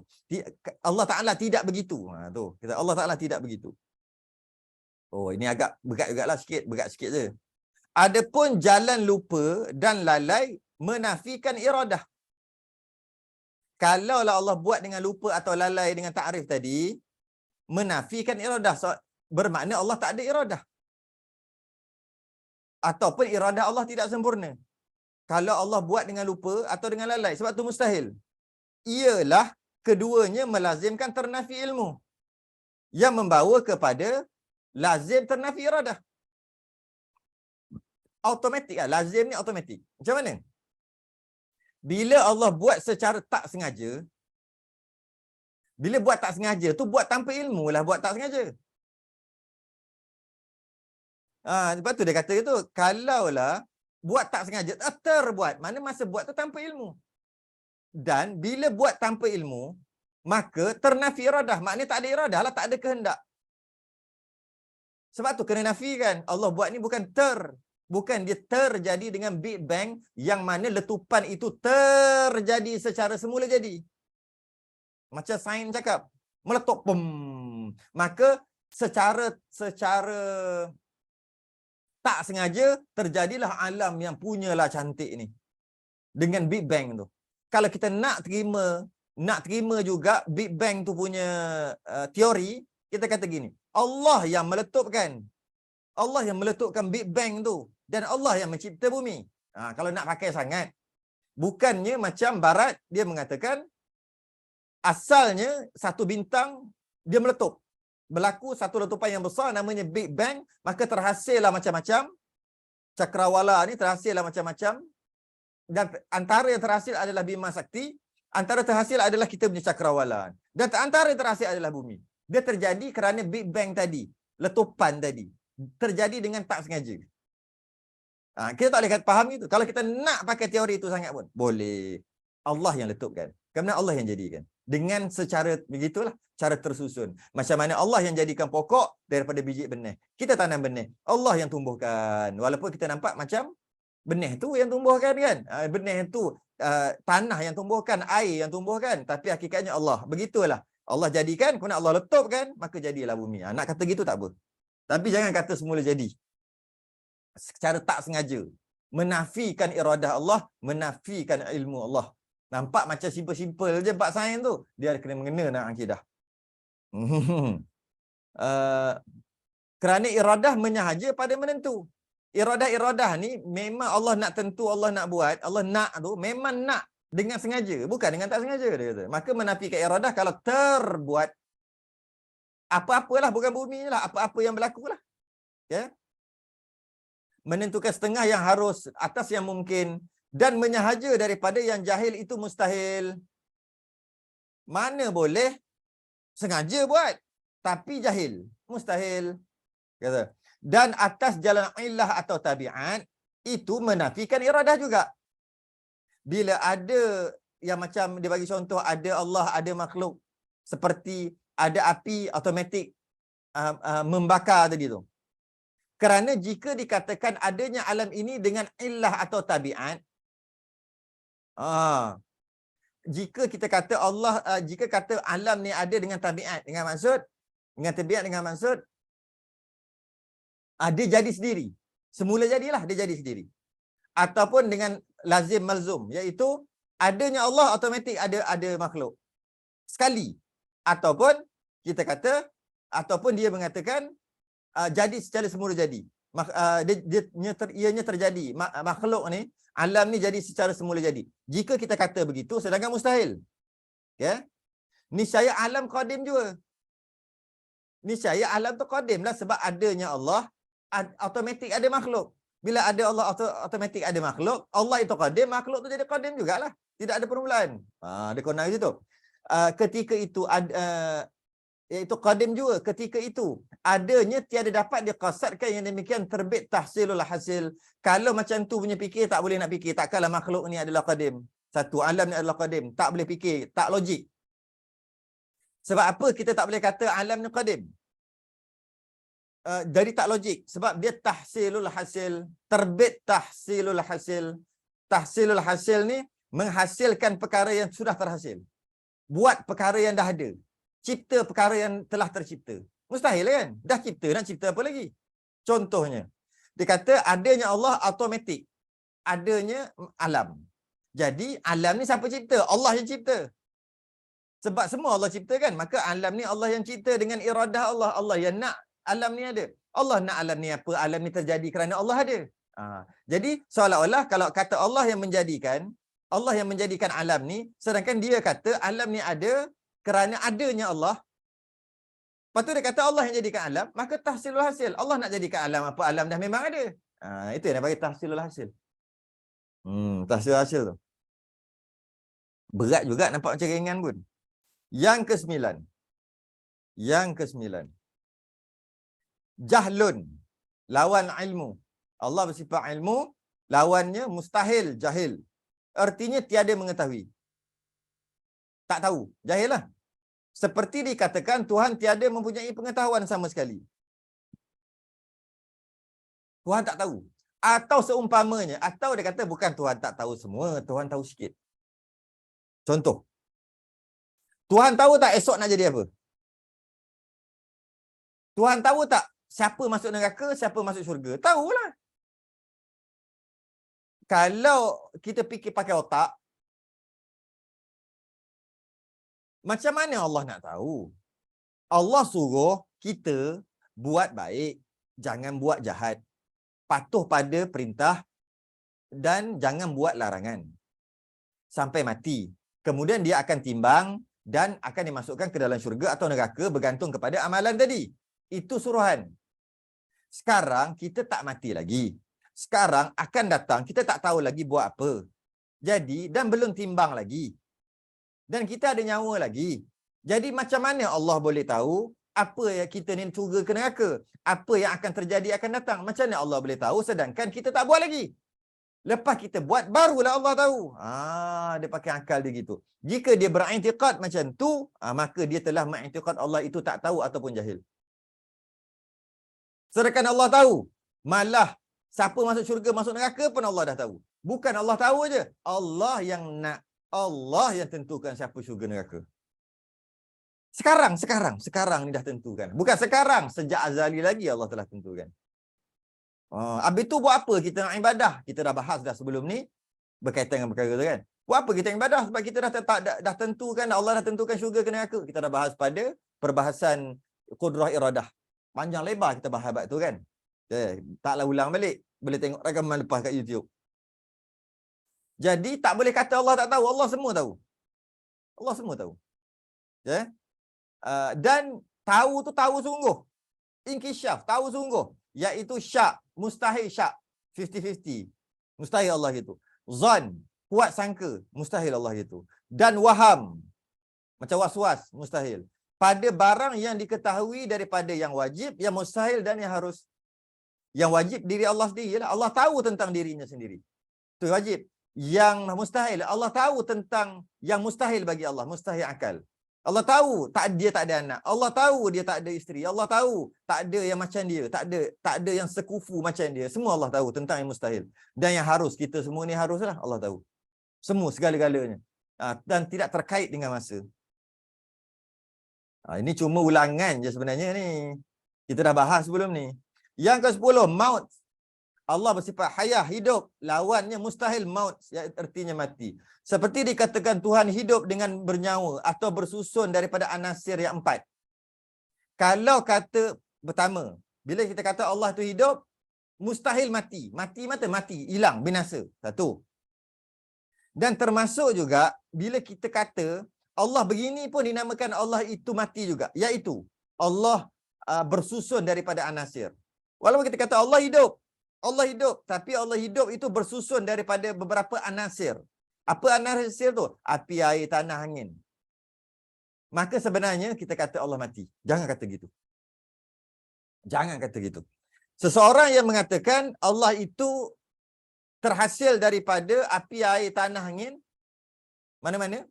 Allah Ta'ala tidak begitu. Tu. Kita Allah Ta'ala tidak begitu. Ini agak berat sikit je. Adapun jalan lupa dan lalai menafikan iradah. Kalaulah Allah buat dengan lupa atau lalai dengan takrif tadi, menafikan iradah. Bermakna Allah tak ada iradah. Ataupun iradah Allah tidak sempurna. Kalau Allah buat dengan lupa atau dengan lalai, sebab tu mustahil. Ialah keduanya melazimkan ternafi ilmu, yang membawa kepada lazim ternafi iradah. Automatik lah. Lazim ni automatik. Macam mana? Bila Allah buat secara tak sengaja, bila buat tak sengaja tu buat tanpa ilmu lah, buat tak sengaja. Sebab tu dia kata itu, kalaulah buat tak sengaja, terbuat. Mana masa buat tu tanpa ilmu. Dan bila buat tanpa ilmu, maka ternafi iradah. Maknanya tak ada iradah lah, tak ada kehendak. Sebab tu kena nafikan. Allah buat ni bukan dia terjadi dengan Big Bang, yang mana letupan itu terjadi secara semula jadi. Macam sains cakap, meletup, pum. Maka secara tak sengaja terjadilah alam yang punyalah cantik ni. Dengan Big Bang tu. Kalau kita nak terima juga Big Bang tu punya teori, kita kata gini, Allah yang meletupkan Big Bang tu, dan Allah yang mencipta bumi. Kalau nak pakai sangat, bukannya macam barat, dia mengatakan asalnya satu bintang dia meletup. Berlaku satu letupan yang besar namanya Big Bang, maka terhasillah macam-macam. Cakrawala ni terhasillah macam-macam. Dan antara yang terhasil adalah Bima Sakti, antara terhasil adalah kita punya cakrawala. Dan antara yang terhasil adalah bumi. Dia terjadi kerana Big Bang tadi, letupan tadi. Terjadi dengan tak sengaja. Kita tak boleh faham itu. Kalau kita nak pakai teori itu sangat pun, boleh. Allah yang letupkan. Kerana Allah yang jadikan. Dengan secara begitulah, cara tersusun. Macam mana Allah yang jadikan pokok daripada biji benih. Kita tanam benih. Allah yang tumbuhkan. Walaupun kita nampak macam Benih tu yang tumbuhkan kan? Benih tu tanah yang tumbuhkan, air yang tumbuhkan. Tapi hakikatnya Allah. Begitulah. Allah jadikan, kemudian Allah letupkan, maka jadilah bumi. Nak kata gitu tak apa. Tapi jangan kata semula jadi. Secara tak sengaja. Menafikan iradah Allah, menafikan ilmu Allah. Nampak macam simple-simple je bab sains tu. Dia kena mengena nak akidah. Kerana iradah menyahaja pada menentu. Iradah-iradah ni memang Allah nak tentu, Allah nak buat, Allah nak tu memang nak dengan sengaja, bukan dengan tak sengaja dia kata. Maka menafikan iradah kalau terbuat apa-apalah, bukan bumi lah, apa-apa yang berlaku lah. Ya. Menentukan setengah yang harus, atas yang mungkin, dan menyahaja daripada yang jahil itu mustahil. Mana boleh sengaja buat tapi jahil, mustahil. Kata. Dan atas jalan illah atau tabiat itu menafikan iradah juga. Bila ada yang macam dia bagi contoh, ada Allah, ada makhluk, seperti ada api automatik membakar tadi tu. Kerana jika dikatakan adanya alam ini dengan illah atau tabiat, jika kita kata Allah, jika kata alam ni ada dengan tabiat, dengan maksud, dengan tabiat dengan maksud, dia jadi sendiri. Semula jadilah, dia jadi sendiri. Ataupun dengan lazim malzum, iaitu adanya Allah automatik ada makhluk. Sekali. Ataupun kita kata, ataupun dia mengatakan jadi secara semula jadi. Ianya terjadi. Makhluk ni, alam ni jadi secara semula jadi. Jika kita kata begitu, sedangkan mustahil. Ya? Niscaya alam qadim juga. Niscaya alam tu qadim lah sebab adanya Allah, automatik ada makhluk. Bila ada Allah automatik ada makhluk, Allah itu qadim, makhluk tu jadi qadim jugalah. Tidak ada permulaan. Dia kena situ. Ketika itu iaitu qadim juga. Ketika itu adanya tiada dapat diqasadkan yang demikian terbit tahsilul hasil. Kalau macam tu punya fikir, tak boleh nak fikir. Takkanlah makhluk ni adalah qadim. Satu, alam ni adalah qadim. Tak boleh fikir, tak logik. Sebab apa kita tak boleh kata alam ni qadim? Jadi tak logik. Sebab dia tahsilul hasil. Terbit tahsilul hasil. Tahsilul hasil ni menghasilkan perkara yang sudah terhasil. Buat perkara yang dah ada. Cipta perkara yang telah tercipta. Mustahil kan? Dah cipta, nak cipta apa lagi? Contohnya, dia kata adanya Allah automatik. Adanya alam. Jadi alam ni siapa cipta? Allah yang cipta. Sebab semua Allah ciptakan. Maka alam ni Allah yang cipta dengan iradah Allah. Allah yang nak alam ni ada. Allah nak alam ni apa? Alam ni terjadi kerana Allah ada. Jadi seolah-olah kalau kata Allah yang menjadikan alam ni, sedangkan dia kata alam ni ada kerana adanya Allah. Lepas tu dia kata Allah yang jadikan alam, maka tahsilul hasil. Allah nak jadikan alam apa? Alam dah memang ada. Itu yang dia bagi tahsilul hasil. Tahsilul hasil tu. Berat juga, nampak macam ringan pun. Yang ke-9. Jahlun. Lawan ilmu. Allah bersifat ilmu, lawannya mustahil, jahil. Artinya tiada mengetahui. Tak tahu, jahil lah. Seperti dikatakan Tuhan tiada mempunyai pengetahuan sama sekali. Tuhan tak tahu. Atau seumpamanya, atau dia kata bukan Tuhan tak tahu semua, Tuhan tahu sikit. Contoh. Tuhan tahu tak esok nak jadi apa? Tuhan tahu tak siapa masuk neraka, siapa masuk syurga? Tahulah. Kalau kita fikir pakai otak, macam mana Allah nak tahu? Allah suruh kita buat baik, jangan buat jahat. Patuh pada perintah dan jangan buat larangan. Sampai mati. Kemudian dia akan timbang dan akan dimasukkan ke dalam syurga atau neraka bergantung kepada amalan tadi. Itu suruhan. Sekarang kita tak mati lagi. Sekarang akan datang, kita tak tahu lagi buat apa. Jadi, dan belum timbang lagi. Dan kita ada nyawa lagi. Jadi macam mana Allah boleh tahu apa yang kita ni syurga ke neraka? Apa yang akan terjadi akan datang? Macam mana Allah boleh tahu sedangkan kita tak buat lagi? Lepas kita buat, barulah Allah tahu. Dia pakai akal dia gitu. Jika dia beriktikad macam tu, maka dia telah mengiktikad Allah itu tak tahu ataupun jahil. Sedangkan Allah tahu. Malah Siapa masuk syurga, masuk neraka pun Allah dah tahu. Bukan Allah tahu aja. Allah yang nak. Allah yang tentukan siapa syurga neraka. Sekarang ni dah tentukan. Bukan sekarang, sejak azali lagi Allah telah tentukan. Habis tu buat apa kita nak ibadah? Kita dah bahas dah sebelum ni berkaitan dengan perkara tu kan. Buat apa kita ibadah? Sebab kita dah tentukan, Allah dah tentukan syurga ke neraka. Kita dah bahas pada perbahasan qudrah iradah. Panjang lebar kita bahas bab tu kan. Taklah ulang balik. Boleh tengok rakaman lepas kat YouTube. Jadi tak boleh kata Allah tak tahu. Allah semua tahu. Allah semua tahu. Dan tahu tu tahu sungguh. Inkisyaf, tahu sungguh. Iaitu syak, mustahil syak. 50-50. Mustahil Allah gitu. Zan, kuat sangka. Mustahil Allah gitu. Dan waham. Macam was-was. Mustahil. Pada barang yang diketahui daripada yang wajib, yang mustahil dan yang harus. Yang wajib diri Allah sendiri lah. Allah tahu tentang dirinya sendiri. Itu wajib. Yang mustahil, Allah tahu tentang yang mustahil bagi Allah. Mustahil akal. Allah tahu dia tak ada anak. Allah tahu dia tak ada isteri. Allah tahu tak ada yang macam dia. Tak ada yang sekufu macam dia. Semua Allah tahu tentang yang mustahil. Dan yang harus, kita semua ni haruslah Allah tahu. Semua, segala-galanya. Dan tidak terkait dengan masa. Ini cuma ulangan je sebenarnya ni. Kita dah bahas sebelum ni. Yang ke-10, maut. Allah bersifat hayah, hidup. Lawannya mustahil, maut. Artinya mati. Seperti dikatakan Tuhan hidup dengan bernyawa atau bersusun daripada anasir yang 4. Kalau kata pertama, bila kita kata Allah tu hidup, mustahil mati. Mati mata, mati. Hilang, binasa. Satu. Dan termasuk juga, bila kita kata Allah begini pun dinamakan Allah itu mati juga. Iaitu, Allah bersusun daripada anasir. Walaupun kita kata Allah hidup. Allah hidup. Tapi Allah hidup itu bersusun daripada beberapa anasir. Apa anasir tu? Api, air, tanah, angin. Maka sebenarnya kita kata Allah mati. Jangan kata gitu. Jangan kata gitu. Seseorang yang mengatakan Allah itu terhasil daripada api, air, tanah, angin. Mana-mana.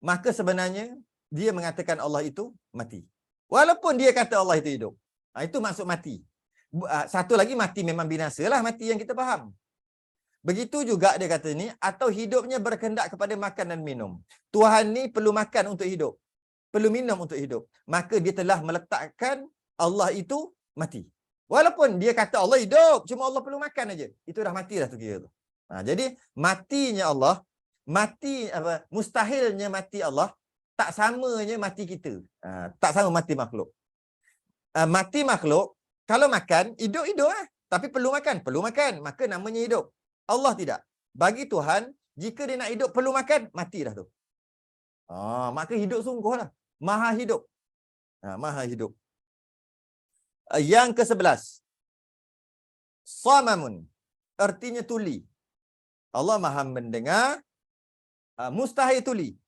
Maka sebenarnya dia mengatakan Allah itu mati. Walaupun dia kata Allah itu hidup. Itu maksud mati. Satu lagi mati memang binasa lah, mati yang kita faham. Begitu juga dia kata ni, atau hidupnya berkehendak kepada makan dan minum. Tuhan ni perlu makan untuk hidup. Perlu minum untuk hidup. Maka dia telah meletakkan Allah itu mati. Walaupun dia kata Allah hidup, cuma Allah perlu makan aja. Itu dah mati dah tu kira tu. Jadi matinya Allah, mustahilnya mati Allah, tak samanya mati kita. Tak sama mati makhluk. Mati makhluk, kalau makan, hidup-hidup lah. Tapi perlu makan. Perlu makan. Maka namanya hidup. Allah tidak. Bagi Tuhan, jika dia nak hidup, perlu makan, mati dah tu. Maka hidup sungguh lah. Maha hidup. Maha hidup. Yang ke-11. Samamun. Artinya tuli. Allah maha mendengar. Mustahil tuli.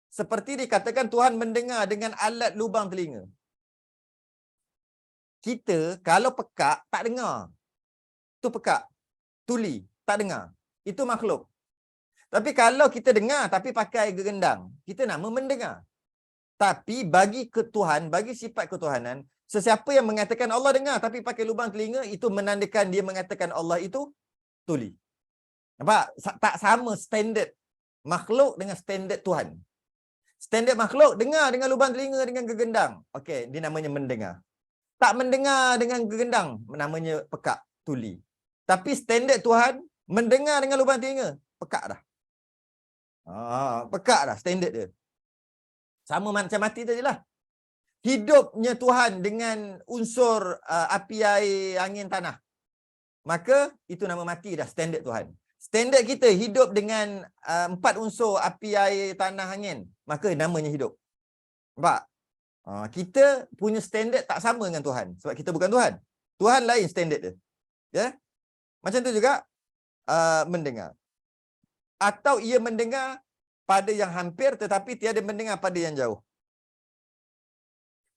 Seperti dikatakan Tuhan mendengar dengan alat lubang telinga. Kita kalau pekak tak dengar. Itu pekak. Tuli, tak dengar. Itu makhluk. Tapi kalau kita dengar tapi pakai gegendang, kita nama mendengar. Tapi bagi Tuhan, bagi sifat ketuhanan, sesiapa yang mengatakan Allah dengar tapi pakai lubang telinga, itu menandakan dia mengatakan Allah itu tuli. Nampak? Tak sama standard makhluk dengan standard Tuhan. Standard makhluk dengar dengan lubang telinga dengan gegendang. Okey, dia namanya mendengar. Tak mendengar dengan gegendang, namanya pekak, tuli. Tapi standard Tuhan, mendengar dengan lubang telinga, pekak dah. Pekak dah standard dia. Sama macam mati tadi lah. Hidupnya Tuhan dengan unsur api, air, angin, tanah. Maka itu nama mati dah, standard Tuhan. Standard kita hidup dengan 4 unsur api, air, tanah, angin. Maka namanya hidup. Nampak? Kita punya standard tak sama dengan Tuhan. Sebab kita bukan Tuhan. Tuhan lain standard dia. Ya? Macam tu juga mendengar. Atau ia mendengar pada yang hampir tetapi tiada mendengar pada yang jauh.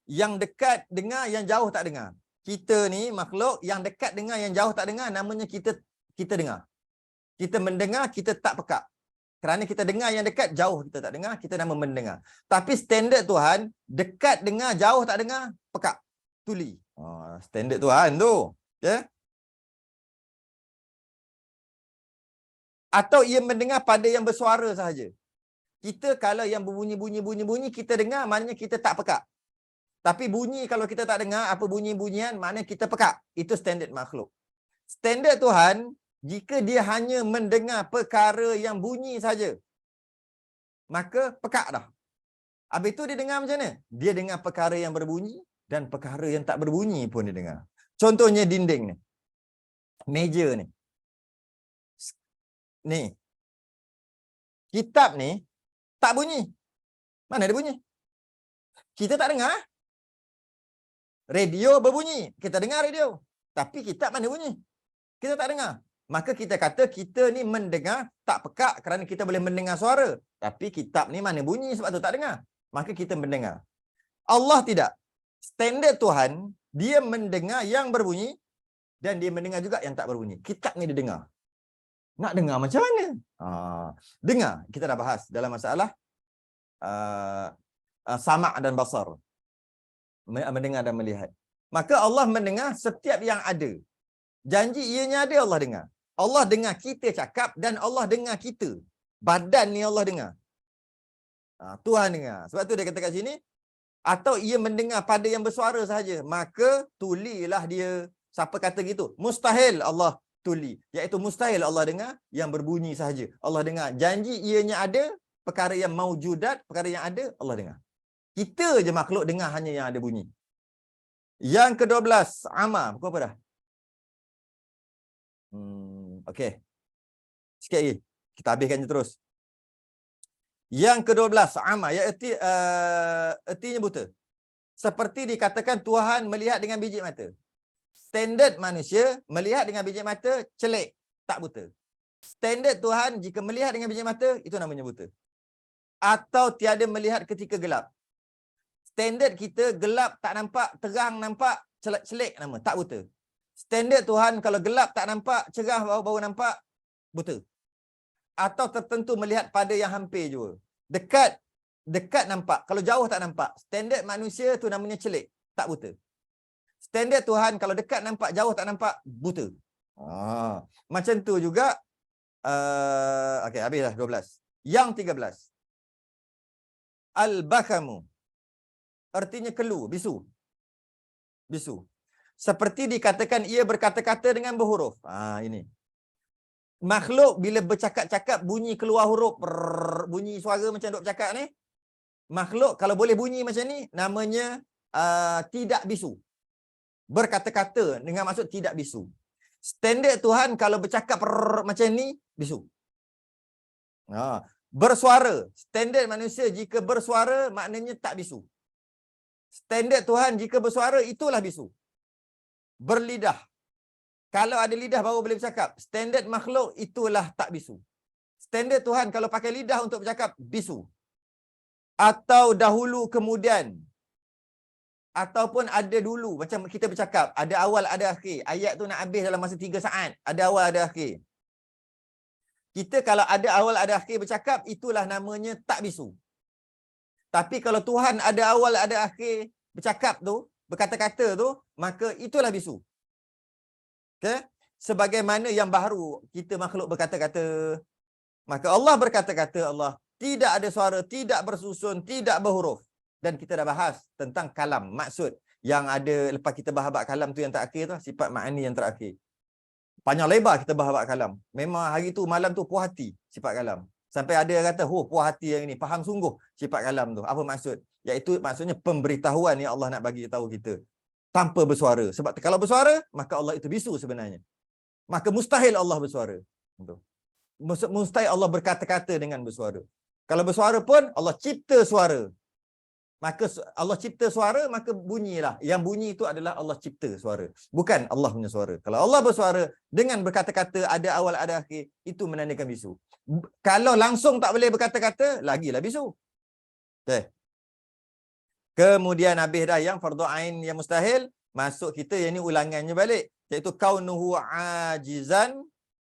Yang dekat dengar, yang jauh tak dengar. Kita ni makhluk yang dekat dengar, yang jauh tak dengar, namanya kita dengar. Kita mendengar, kita tak pekak. Kerana kita dengar yang dekat, jauh kita tak dengar, kita nama mendengar. Tapi standard Tuhan, dekat dengar, jauh tak dengar, pekak. Tuli. Standard Tuhan tu. Ya? Atau ia mendengar pada yang bersuara sahaja. Kita kalau yang berbunyi-bunyi kita dengar, maknanya kita tak pekak. Tapi bunyi kalau kita tak dengar, apa bunyi-bunyian, maknanya kita pekak. Itu standard makhluk. Standard Tuhan, jika dia hanya mendengar perkara yang bunyi saja, maka pekak dah. Habis itu dia dengar macam mana? Dia dengar perkara yang berbunyi dan perkara yang tak berbunyi pun dia dengar. Contohnya dinding ni. Meja ni. Ni. Kitab ni tak bunyi. Mana ada bunyi? Kita tak dengar. Radio berbunyi. Kita dengar radio. Tapi kitab mana bunyi? Kita tak dengar. Maka kita kata kita ni mendengar tak pekak kerana kita boleh mendengar suara. Tapi kitab ni mana bunyi sebab tu tak dengar. Maka kita mendengar. Allah tidak. Standard Tuhan, dia mendengar yang berbunyi dan dia mendengar juga yang tak berbunyi. Kitab ni dia dengar. Nak dengar macam mana? Dengar. Kita dah bahas dalam masalah sama' dan basar. Mendengar dan melihat. Maka Allah mendengar setiap yang ada. Janji ianya ada, Allah dengar. Allah dengar kita cakap dan Allah dengar kita. Badan ni Allah dengar. Tuhan dengar. Sebab tu dia kata kat sini, atau ia mendengar pada yang bersuara sahaja, maka tulilah dia. Siapa kata gitu? Mustahil Allah tuli. Iaitu mustahil Allah dengar yang berbunyi sahaja. Allah dengar. Janji ianya ada, perkara yang maujudat, perkara yang ada, Allah dengar. Kita je makhluk dengar hanya yang ada bunyi. Yang ke-12, Amar. Pukul apa dah? Okey. Sikit lagi. Kita habiskan je terus. Yang ke-12, Amar. Ertinya buta. Seperti dikatakan Tuhan melihat dengan biji mata. Standard manusia, melihat dengan biji mata, celik. Tak buta. Standard Tuhan, jika melihat dengan biji mata, itu namanya buta. Atau tiada melihat ketika gelap. Standard kita, gelap tak nampak, terang nampak, celik nama, tak buta. Standard Tuhan, kalau gelap tak nampak, cerah baru nampak, buta. Atau tertentu melihat pada yang hampir jua. Dekat nampak, kalau jauh tak nampak. Standard manusia tu namanya celik, tak buta. Standard Tuhan, kalau dekat nampak, jauh tak nampak, buta. Macam tu juga. Okey, habis dah 12. Yang 13. Al-bakamu. Artinya kelu, bisu. Bisu. Seperti dikatakan ia berkata-kata dengan berhuruf. Ini. Makhluk bila bercakap-cakap bunyi keluar huruf, bunyi suara macam duk bercakap ni. Makhluk kalau boleh bunyi macam ni, namanya tidak bisu. Berkata-kata dengan maksud tidak bisu. Standard Tuhan kalau bercakap macam ni, bisu. Bersuara. Standard manusia jika bersuara, maknanya tak bisu. Standard Tuhan jika bersuara, itulah bisu. Berlidah. Kalau ada lidah baru boleh bercakap. Standard makhluk, itulah tak bisu. Standard Tuhan kalau pakai lidah untuk bercakap, bisu. Atau dahulu kemudian. Ataupun ada dulu. Macam kita bercakap, ada awal, ada akhir. Ayat tu nak habis dalam masa 3 saat. Ada awal, ada akhir. Kita kalau ada awal, ada akhir bercakap, itulah namanya tak bisu. Tapi kalau Tuhan ada awal, ada akhir bercakap tu, berkata-kata tu, maka itulah bisu. Okay? Sebagaimana yang baru kita makhluk berkata-kata. Maka Allah berkata-kata, Allah tidak ada suara, tidak bersusun, tidak berhuruf. Dan kita dah bahas tentang kalam, maksud. Yang ada, lepas kita bahas bab kalam tu yang terakhir tu, sifat ma'ani yang terakhir. Panjang lebar kita bahas bab kalam. Memang hari tu, malam tu puas hati sifat kalam. Sampai ada yang kata, puas hati yang ini, faham sungguh sifat kalam tu. Apa maksud? Iaitu maksudnya pemberitahuan yang Allah nak bagi tahu kita. Tanpa bersuara. Sebab kalau bersuara, maka Allah itu bisu sebenarnya. Maka mustahil Allah bersuara. Mustahil Allah berkata-kata dengan bersuara. Kalau bersuara pun, Allah cipta suara. Maka Allah cipta suara, maka bunyilah. Yang bunyi itu adalah Allah cipta suara. Bukan Allah punya suara. Kalau Allah bersuara dengan berkata-kata, ada awal, ada akhir, itu menandakan bisu. Kalau langsung tak boleh berkata-kata, lagilah bisu. Okay. Kemudian habis dah yang fardu ain yang mustahil, masuk kita yang ni ulangannya balik. Iaitu kaunuhu ajizan,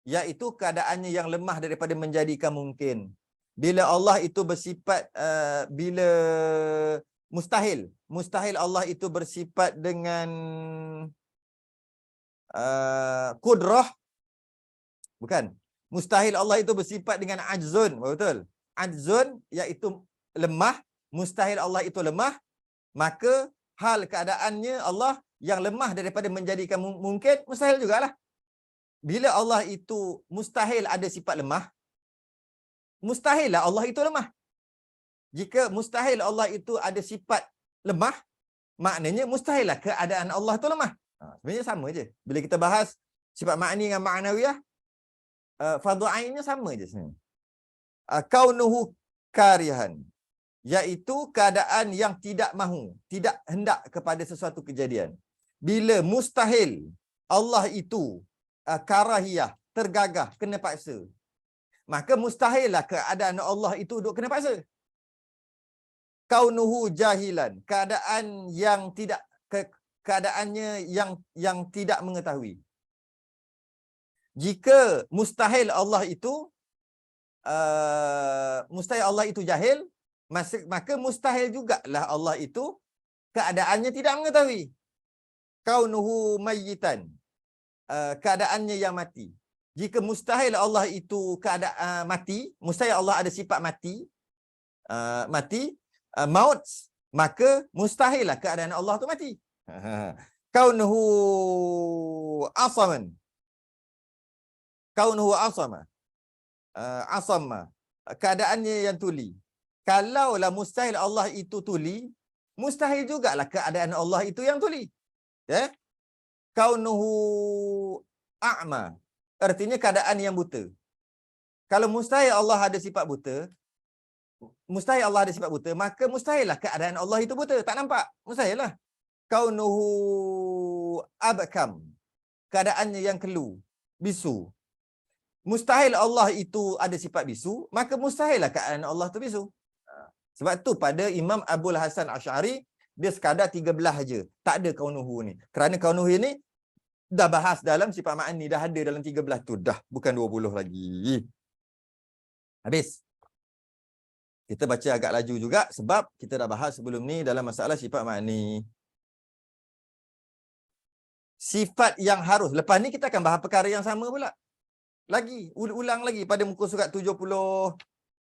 iaitu keadaannya yang lemah daripada menjadikan mungkin. Bila Allah itu bersifat, bila mustahil Allah itu bersifat dengan kudrah, bukan. Mustahil Allah itu bersifat dengan ajzun. Betul? Ajzun iaitu lemah. Mustahil Allah itu lemah. Maka hal keadaannya Allah yang lemah daripada menjadikan mungkin, mustahil jugalah. Bila Allah itu mustahil ada sifat lemah, mustahillah Allah itu lemah. Jika mustahil Allah itu ada sifat lemah, maknanya mustahillah keadaan Allah itu lemah. Sebenarnya sama je. Bila kita bahas sifat ma'ni dengan ma'nawiyah, fardhu ainnya sama je sebenarnya. Kaunuhu karihan, iaitu keadaan yang tidak mahu, tidak hendak kepada sesuatu kejadian. Bila mustahil Allah itu karahiyah, tergagah, kena paksa, maka mustahillah keadaan Allah itu duk kena paksa. Kaunuhu jahilan, keadaan yang tidak keadaannya yang tidak mengetahui. Jika mustahil Allah itu jahil, maka mustahil jugalah Allah itu keadaannya tidak mengetahui. Kaunuhu mayyitan, keadaannya yang mati. Jika mustahil Allah itu keadaan mati, mustahil Allah ada sifat mati, maut, maka mustahillah keadaan Allah tu mati. Kaunuhu asaman, kaunuhu asama, asama, keadaannya yang tuli. Kalaulah mustahil Allah itu tuli, mustahil jugalah keadaan Allah itu yang tuli. Ya? Kaunuhu a'ma, artinya keadaan yang buta. Kalau mustahil Allah ada sifat buta, mustahil Allah ada sifat buta, maka mustahillah keadaan Allah itu buta, tak nampak. Mustahillah. Kaunuhu abkam, keadaannya yang kelu, bisu. Mustahil Allah itu ada sifat bisu, maka mustahillah keadaan Allah itu bisu. Sebab tu pada Imam Abul Hasan Asy'ari, dia sekadar 13 aja. Tak ada kaunuhu ni. Kerana kaunuhu ni dah bahas dalam sifat ma'ani, dah ada dalam 13 tu. Dah, bukan 20 lagi. Habis. Kita baca agak laju juga sebab kita dah bahas sebelum ni dalam masalah sifat ma'ani. Sifat yang harus. Lepas ni kita akan bahas perkara yang sama pula. Lagi, ulang lagi pada muka surat 70,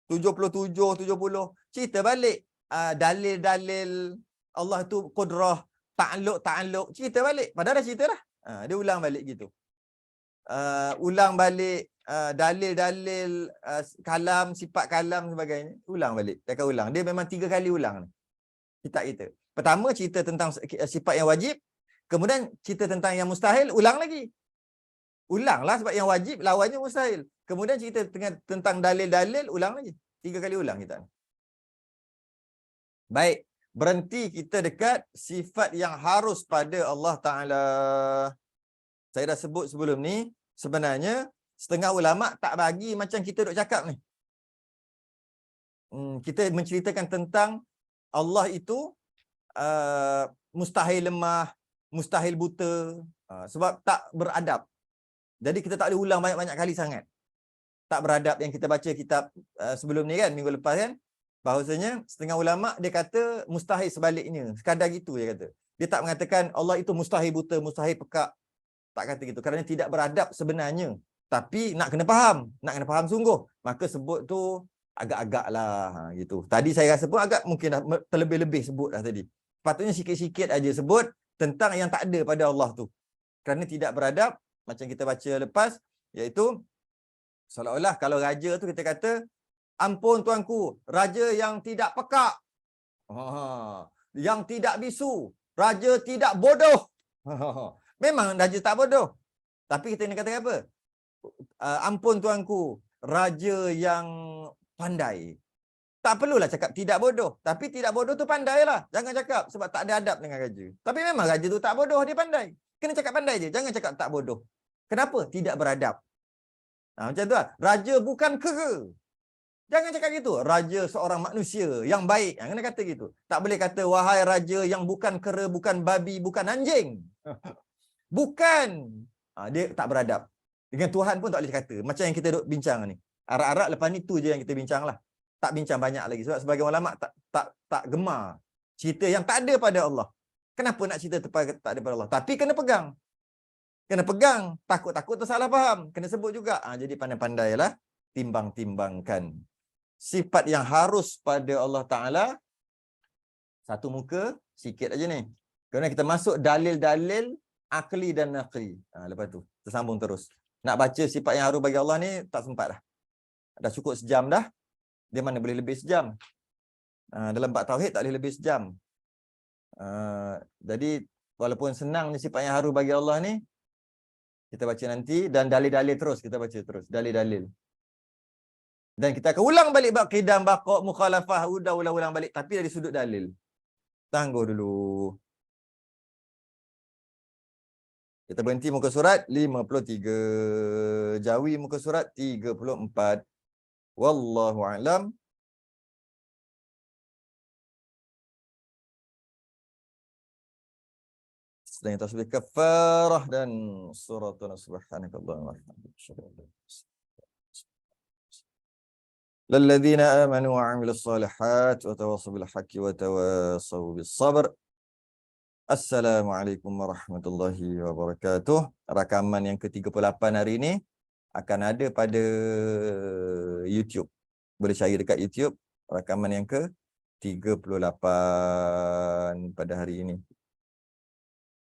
77, 70. Cerita balik dalil-dalil Allah tu qudrah, ta'alluq, cerita balik. Padahal dah cerita dah. Dia ulang balik gitu. Ulang balik dalil-dalil kalam, sifat kalam sebagainya. Ulang balik. Dia akan ulang. Dia memang 3 kali ulang kitab kita. Pertama cerita tentang sifat yang wajib. Kemudian cerita tentang yang mustahil, ulang lagi. Ulanglah sebab yang wajib lawannya mustahil. Kemudian cerita tentang dalil-dalil, ulang lagi. 3 kali ulang kita. Baik. Berhenti kita dekat sifat yang harus pada Allah Ta'ala. Saya dah sebut sebelum ni, sebenarnya setengah ulama' tak bagi macam kita duk cakap ni. Kita menceritakan tentang Allah itu mustahil lemah, mustahil buta, sebab tak beradab. Jadi kita tak boleh ulang banyak-banyak kali sangat. Tak beradab yang kita baca kitab sebelum ni kan, minggu lepas kan. Bahawasanya setengah ulama' dia kata mustahil sebaliknya. Sekadar gitu dia kata. Dia tak mengatakan Allah itu mustahil buta, mustahil pekak. Tak kata gitu. Kerana tidak beradab sebenarnya. Tapi nak kena faham sungguh. Maka sebut tu agak-agak lah gitu. Tadi saya rasa pun agak mungkin dah terlebih-lebih sebut dah tadi. Patutnya sikit-sikit aja sebut tentang yang tak ada pada Allah tu. Kerana tidak beradab, macam kita baca lepas, iaitu seolah-olah kalau raja tu kita kata, ampun tuanku, raja yang tidak pekak, yang tidak bisu, raja tidak bodoh. Memang raja tak bodoh. Tapi kita nak kata apa? Ampun tuanku, raja yang pandai. Tak perlulah cakap tidak bodoh. Tapi tidak bodoh tu pandai lah. Jangan cakap sebab tak ada adab dengan raja. Tapi memang raja tu tak bodoh, dia pandai. Kena cakap pandai je. Jangan cakap tak bodoh. Kenapa? Tidak beradab. Macam tu lah. Raja bukan kera. Jangan cakap gitu. Raja seorang manusia yang baik. Kena kata gitu. Tak boleh kata, wahai raja yang bukan kera, bukan babi, bukan anjing. Bukan. Dia tak beradab. Dengan Tuhan pun tak boleh kata. Macam yang kita duk bincang ni. Arak-arak lepas ni tu je yang kita bincang lah. Tak bincang banyak lagi. Sebab sebagai ulama' tak gemar cerita yang tak ada pada Allah. Kenapa nak cerita tak ada pada Allah? Tapi kena pegang. Kena pegang. Takut-takut tersalah faham. Kena sebut juga. Jadi pandai-pandailah timbang-timbangkan. Sifat yang harus pada Allah Ta'ala, satu muka, sikit aja ni. Kerana kita masuk dalil-dalil akli dan naqli. Lepas tu, tersambung terus. Nak baca sifat yang harus bagi Allah ni, tak sempat dah. Dah cukup sejam dah. Dia mana boleh lebih sejam. Dalam bab tauhid tak boleh lebih sejam. Jadi, walaupun senang ni sifat yang harus bagi Allah ni, kita baca nanti dan dalil-dalil terus. Kita baca terus. Dalil-dalil. Dan kita akan ulang balik bab qidam, baqa', mukhalafah, ulang balik. Tapi dari sudut dalil. Tangguh dulu. Kita berhenti muka surat 53. Jawi muka surat 34. Wallahu a'lam. Selain tasbih kafarah dan suratuna subhanakallahumma wa bihamdika. للذين آمنوا وعملوا الصالحات وتواصوا بالحق وتواصوا بالصبر. Assalamualaikum warahmatullahi wabarakatuh. Rakaman yang ke-38 hari ini akan ada pada YouTube. Boleh cari dekat YouTube. Rakaman yang ke-38 pada hari ini.